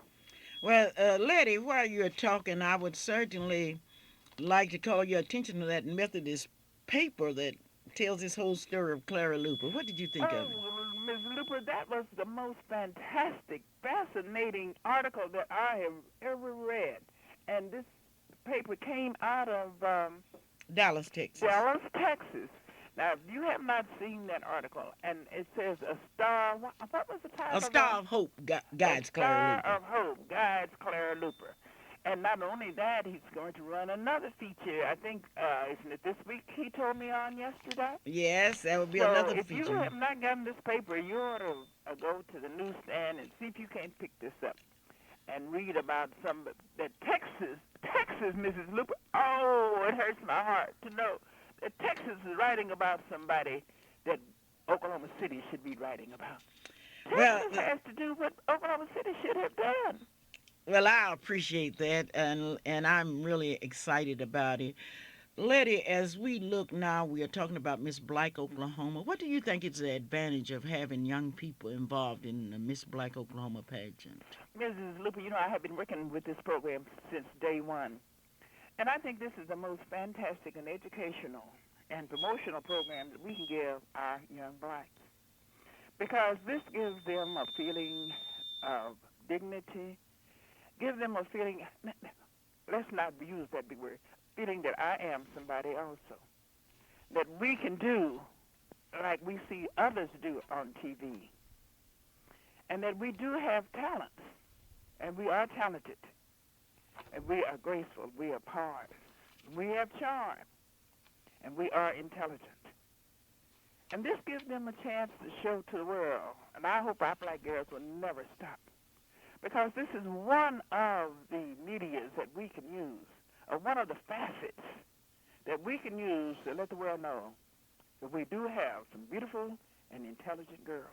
Well, Letty, while you're talking, I would certainly like to call your attention to that Methodist paper that tells this whole story of Clara Luper. What did you think of it? Oh, Ms. Luper, that was the most fantastic, fascinating article that I have ever read. And this paper came out of Dallas, Texas. Dallas, Texas. Now, if you have not seen that article, and it says a star, what was the title A of Star that? of Hope A guides Clara Star Luper. of Hope guides Clara Luper. And not only that, he's going to run another feature. I think, isn't it this week he told me on yesterday? Yes, that would be So another if you feature. have not gotten this paper, you ought to go to the newsstand and see if you can't pick this up and read about some that Texas, Mrs. Luper. Oh, it hurts my heart to know that Texas is writing about somebody that Oklahoma City should be writing about. Well, Texas has to do what Oklahoma City should have done. well, I appreciate that, and I'm really excited about it. Letty, as we look now, we are talking about Miss Black Oklahoma. What do you think is the advantage of having young people involved in the Miss Black Oklahoma pageant? Mrs. Luper, you know, I have been working with this program since day one. And I think this is the most fantastic and educational and promotional program that we can give our young blacks. Because this gives them a feeling of dignity, gives them a feeling, let's not use that big word, feeling that I am somebody also. That we can do like we see others do on TV. And that we do have talents, and we are talented, and we are graceful, we are poised, we have charm, and we are intelligent. And this gives them a chance to show to the world, and I hope our black girls will never stop, because this is one of the medias that we can use, or one of the facets that we can use to let the world know that we do have some beautiful and intelligent girls.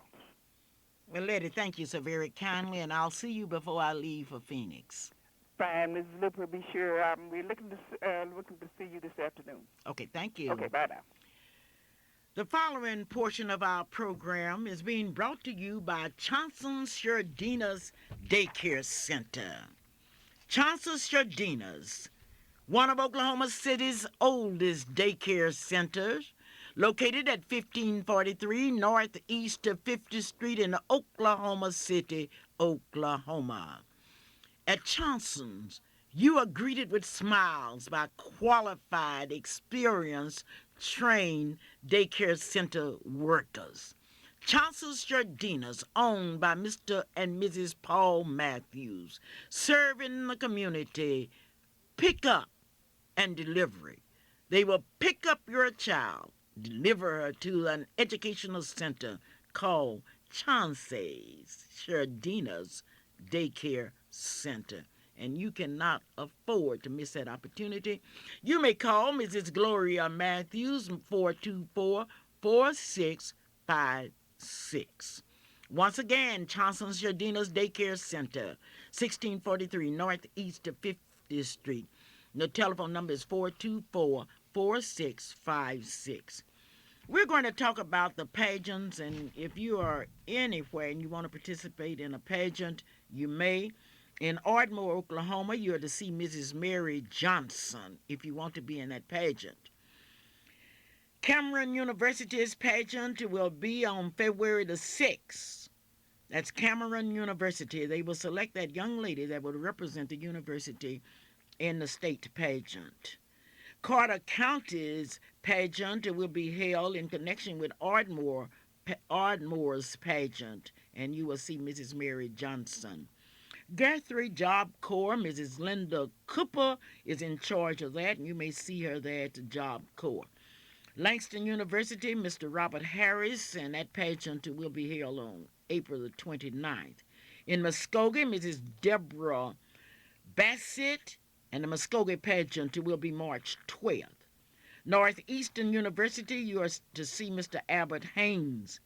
Well, Letty, thank you so very kindly, and I'll see you before I leave for Phoenix. Fine, Mrs. Luper, be sure we're looking to see you this afternoon. Okay, thank you. Okay, bye now. The following portion of our program is being brought to you by Chancellor Shardina's Daycare Center. Chancellor Shardina's, one of Oklahoma City's oldest daycare centers, located at 1543 northeast of 50th Street in Oklahoma City, Oklahoma. At Johnson's, you are greeted with smiles by qualified, experienced, trained daycare center workers. Johnson's Jardinas, owned by Mr. and Mrs. Paul Matthews, serving the community, pick up and delivery. They will pick up your child, deliver her to an educational center called Chauncey's Shardina's Daycare Center. And you cannot afford to miss that opportunity. You may call Mrs. Gloria Matthews 424-4656. Once again, Johnson's Jardina's Daycare Center, 1643 Northeast of 50th Street. The telephone number is 424-4656. We're going to talk about the pageants, and if you are anywhere and you want to participate in a pageant, you may. In Ardmore, Oklahoma, you are to see Mrs. Mary Johnson if you want to be in that pageant. Cameron University's pageant will be on February the 6th. That's Cameron University. They will select that young lady that will represent the university in the state pageant. Carter County's pageant will be held in connection with Ardmore's pageant, and you will see Mrs. Mary Johnson. Guthrie Job Corps, Mrs. Linda Cooper is in charge of that, and you may see her there at the Job Corps. Langston University, Mr. Robert Harris, and that pageant will be held on April the 29th. In Muskogee, Mrs. Deborah Bassett, and the Muskogee pageant will be March 12th. Northeastern University, you are to see Mr. Albert Haynes.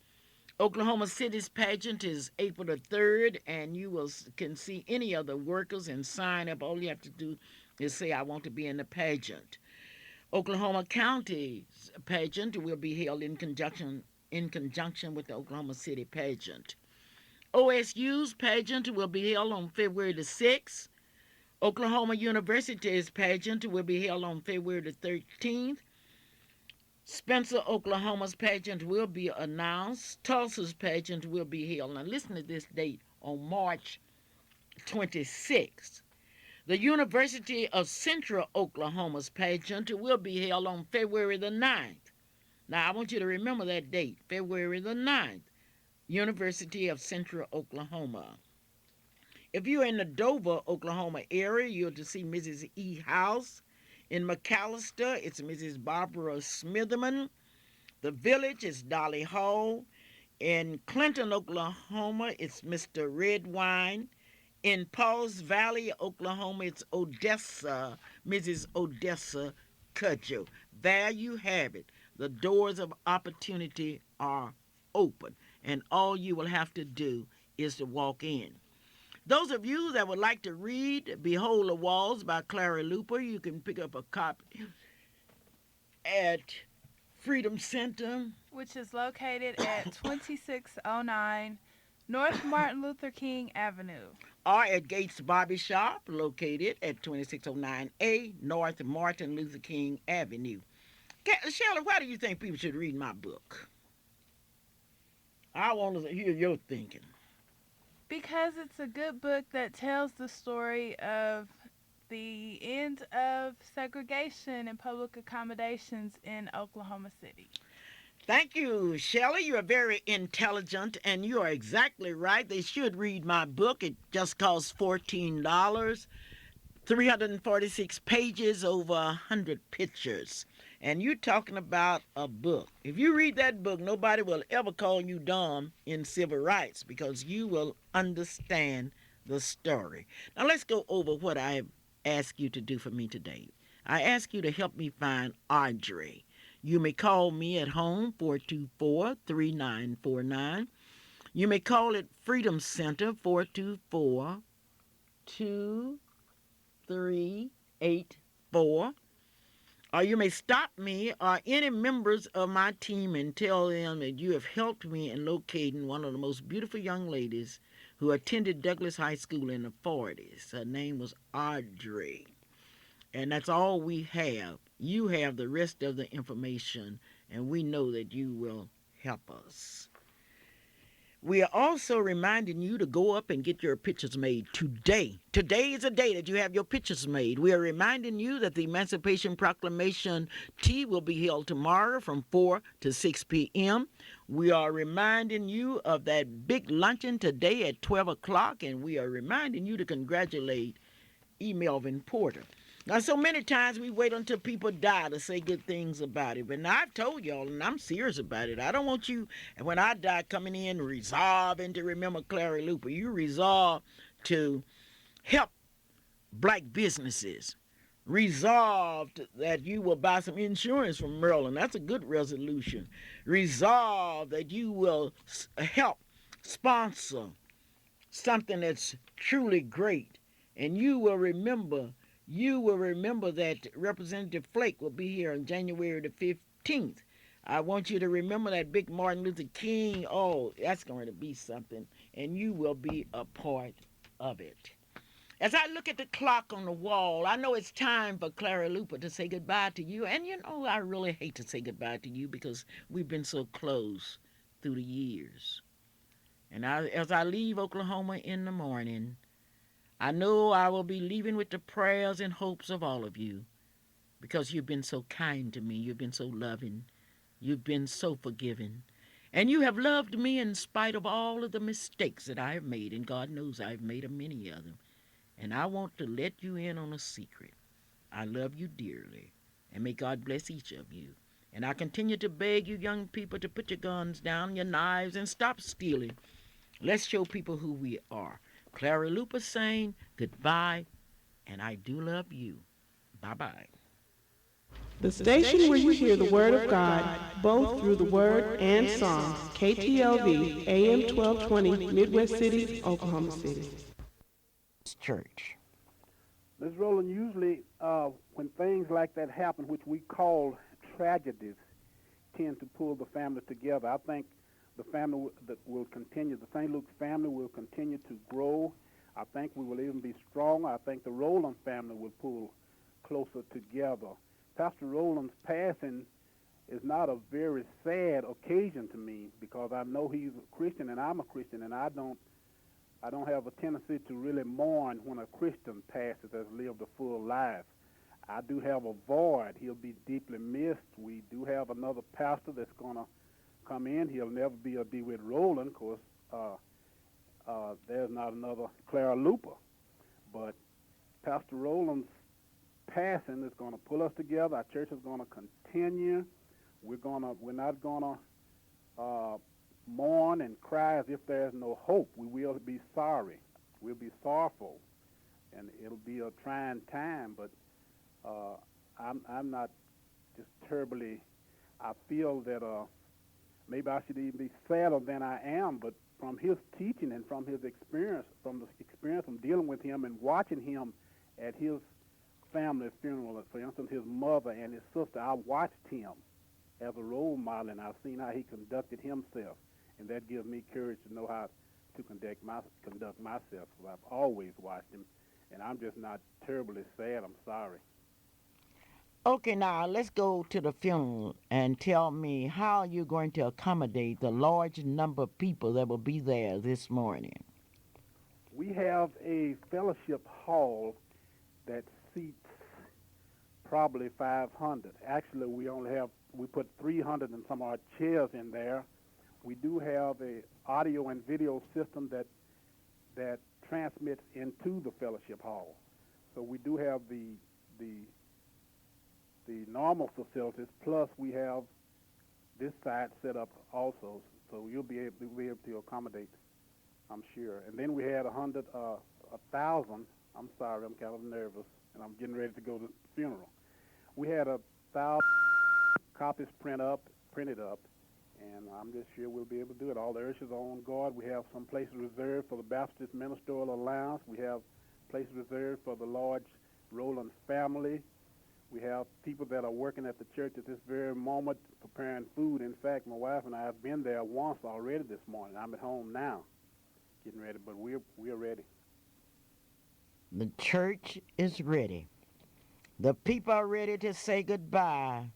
Oklahoma City's pageant is April the 3rd, and you can see any of the workers and sign up. All you have to do is say, I want to be in the pageant. Oklahoma County's pageant will be held in conjunction in conjunction with the Oklahoma City pageant. OSU's pageant will be held on February the 6th. Oklahoma University's pageant will be held on February the 13th. Spencer, Oklahoma's pageant will be announced. Tulsa's pageant will be held. Now listen to this date on March 26th. The University of Central Oklahoma's pageant will be held on February the 9th. Now I want you to remember that date, February the 9th. University of Central Oklahoma. If you're in the Dover, Oklahoma area, you're to see Mrs. E. House. In McAllister, it's Mrs. Barbara Smitherman. The Village is Dolly Hall. In Clinton, Oklahoma, it's Mr. Redwine. In Pauls Valley, Oklahoma, it's Odessa, Mrs. Odessa Cudjoe. There you have it. The doors of opportunity are open, and all you will have to do is to walk in. Those of you that would like to read Behold the Walls by Clara Luper, you can pick up a copy at Freedom Center, which is located at 2609 North Martin Luther King Avenue, or at Gates Barber Shop, located at 2609A North Martin Luther King Avenue. Shelley, why do you think people should read my book? I want to hear your thinking. Because it's a good book that tells the story of the end of segregation and public accommodations in Oklahoma City. Thank you, Shelley. You are very intelligent, and you are exactly right. They should read my book. It just costs $14, 346 pages, over 100 pictures. And you're talking about a book. If you read that book, nobody will ever call you dumb in civil rights because you will understand the story. Now let's go over what I ask you to do for me today. I ask you to help me find Audrey. You may call me at home, 424-3949. You may call at Freedom Center, 424-2384. Or you may stop me or any members of my team and tell them that you have helped me in locating one of the most beautiful young ladies who attended Douglas High School in the 40s. Her name was Audrey. And that's all we have. You have the rest of the information, and we know that you will help us. We are also reminding you to go up and get your pictures made today. Today is a day that you have your pictures made. We are reminding you that the Emancipation Proclamation Tea will be held tomorrow from 4 to 6 p.m. We are reminding you of that big luncheon today at 12 o'clock, and we are reminding you to congratulate E. Melvin Porter. Now, so many times we wait until people die to say good things about it. But now I've told y'all, and I'm serious about it. I don't want you, when I die, coming in resolving to remember Clara Luper. You resolve to help black businesses. Resolved that you will buy some insurance from Maryland. That's a good resolution. Resolve that you will help sponsor something that's truly great. And you will remember that Representative Flake will be here on January the 15th. I want you to remember that big Martin Luther King. Oh, that's going to be something. And you will be a part of it. As I look at the clock on the wall, I know it's time for Clara Luper to say goodbye to you. And you know, I really hate to say goodbye to you because we've been so close through the years. And as I leave Oklahoma in the morning, I know I will be leaving with the prayers and hopes of all of you because you've been so kind to me. You've been so loving. You've been so forgiving. And you have loved me in spite of all of the mistakes that I have made. And God knows I've made many of them. And I want to let you in on a secret. I love you dearly. And may God bless each of you. And I continue to beg you young people to put your guns down, your knives, and stop stealing. Let's show people who we are. Clara Luper saying goodbye, and I do love you. Bye-bye. The station where you hear the Word of God, both through the Word and songs. KTLV, AM 1220, Midwest City, Oklahoma City. Church. Ms. Rowland, usually when things like that happen, which we call tragedies, tend to pull the family together. I think the family that will continue, the St. Luke family will continue to grow. I think we will even be stronger. I think the Rowland family will pull closer together. Pastor Rowland's passing is not a very sad occasion to me because I know he's a Christian and I'm a Christian, and I don't have a tendency to really mourn when a Christian passes that's lived a full life. I do have a void. He'll be deeply missed. We do have another pastor that's going to come in. He'll never be with Rowland, of course. There's not another Clara Luper. But Pastor Rowland's passing is going to pull us together. Our church is going to continue. We're not going to mourn and cry as if there's no hope. We will be sorry. We'll be sorrowful, and it'll be a trying time. But I'm not just terribly. I feel that maybe I should even be sadder than I am. But from his teaching and from his experience, from dealing with him and watching him at his family funeral, for instance, his mother and his sister, I watched him as a role model, and I've seen how he conducted himself, and that gives me courage to know how to conduct myself. So I've always watched him, and I'm just not terribly sad. I'm sorry. Okay, now let's go to the funeral and tell me how you're going to accommodate the large number of people that will be there this morning. We have a fellowship hall that seats probably 500. Actually, we put 300 and some odd chairs in there. We do have a audio and video system that transmits into the fellowship hall. So we do have the normal facilities, plus we have this side set up also, so you'll be able to accommodate, I'm sure. And then we had 1,000. I'm sorry, I'm kind of nervous, and I'm getting ready to go to the funeral. We had 1,000 copies printed up, and I'm just sure we'll be able to do it. All the ushers are on guard. We have some places reserved for the Baptist Ministerial Alliance. We have places reserved for the large Rowland family. We have people that are working at the church at this very moment preparing food. In fact, my wife and I have been there once already this morning. I'm at home now getting ready, but we're ready. The church is ready. The people are ready to say goodbye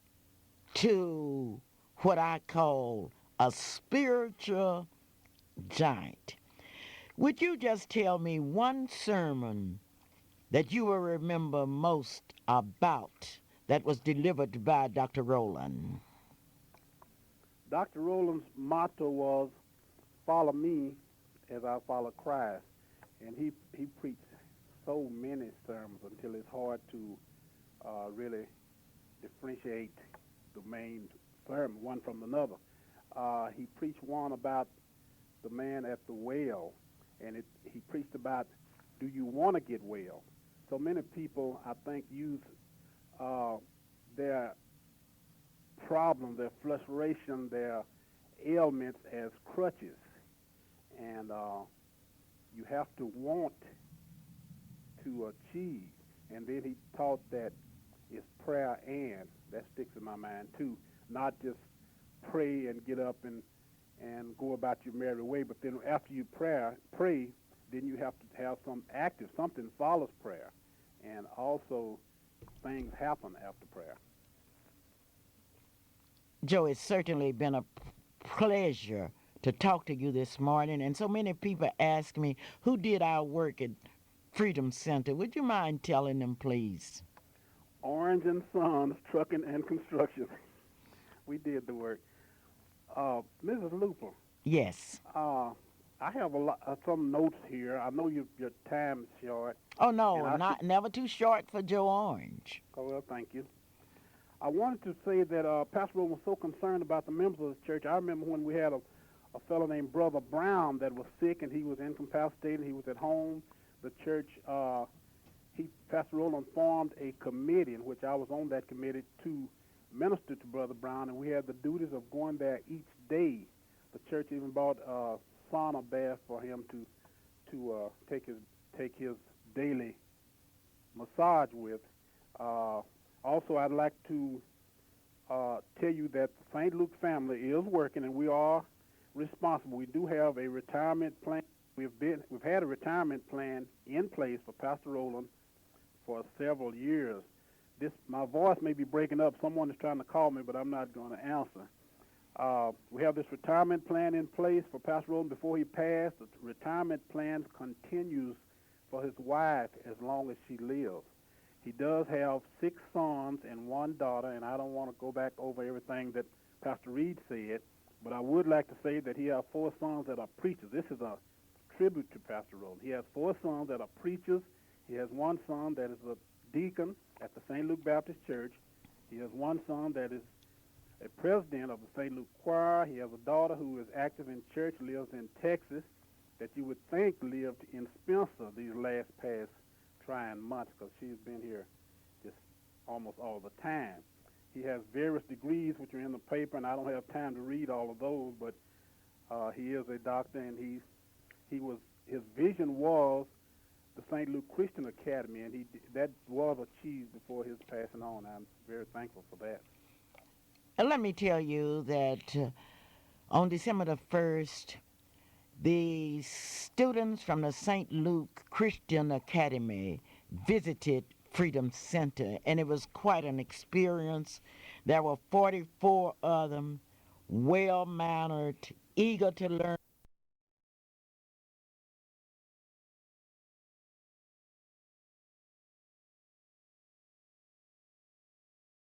to what I call a spiritual giant. Would you just tell me one sermon that you will remember most about that was delivered by Dr. Rowland? Dr. Rowland's motto was, "Follow me as I follow Christ." And he preached so many sermons until it's hard to really differentiate the main sermon one from another. He preached one about the man at the well, and he preached about, do you want to get well? So many people, I think, use their problem, their frustration, their ailments as crutches. And you have to want to achieve. And then he taught that it's prayer, and that sticks in my mind too. Not just pray and get up and go about your merry way, but then after you pray, then you have to have something follows prayer. And also things happen after prayer. Joe, it's certainly been a pleasure to talk to you this morning. And so many people ask me, who did our work at Freedom Center? Would you mind telling them, please? Orange and Sons, Trucking and Construction. We did the work. Mrs. Luper. Yes. I have some notes here. I know your time's short. Oh, no, never too short for Joe Orange. Oh, well, thank you. I wanted to say that Pastor Rowland was so concerned about the members of the church. I remember when we had a fellow named Brother Brown that was sick, and he was incapacitated. He was at home. The church, Pastor Rowland formed a committee, in which I was on that committee, to minister to Brother Brown, and we had the duties of going there each day. The church even bought a sauna bath for him to take his daily massage with. Also, I'd like to tell you that the St. Luke family is working, and we are responsible. We do have a retirement plan. We've had a retirement plan in place for Pastor Rowland for several years. My voice may be breaking up. Someone is trying to call me, but I'm not going to answer. We have this retirement plan in place for Pastor Rowland before he passed. The retirement plan continues for his wife as long as she lives. He does have 6 sons and 1 daughter, and I don't want to go back over everything that Pastor Reed said, but I would like to say that he has 4 sons that are preachers. This is a tribute to Pastor Rowland. He has 4 sons that are preachers. He has 1 son that is a deacon at the St. Luke Baptist Church. He has 1 son that is a president of the St. Luke Choir. He has a daughter who is active in church, lives in Texas, that you would think lived in Spencer these past trying months, because she's been here just almost all the time. He has various degrees which are in the paper, and I don't have time to read all of those, but he is a doctor, and his vision was the St. Luke Christian Academy, and that was achieved before his passing on. I'm very thankful for that. And let me tell you that on December the 1st, the students from the St. Luke Christian Academy visited Freedom Center, and it was quite an experience. There were 44 of them, well-mannered, eager to learn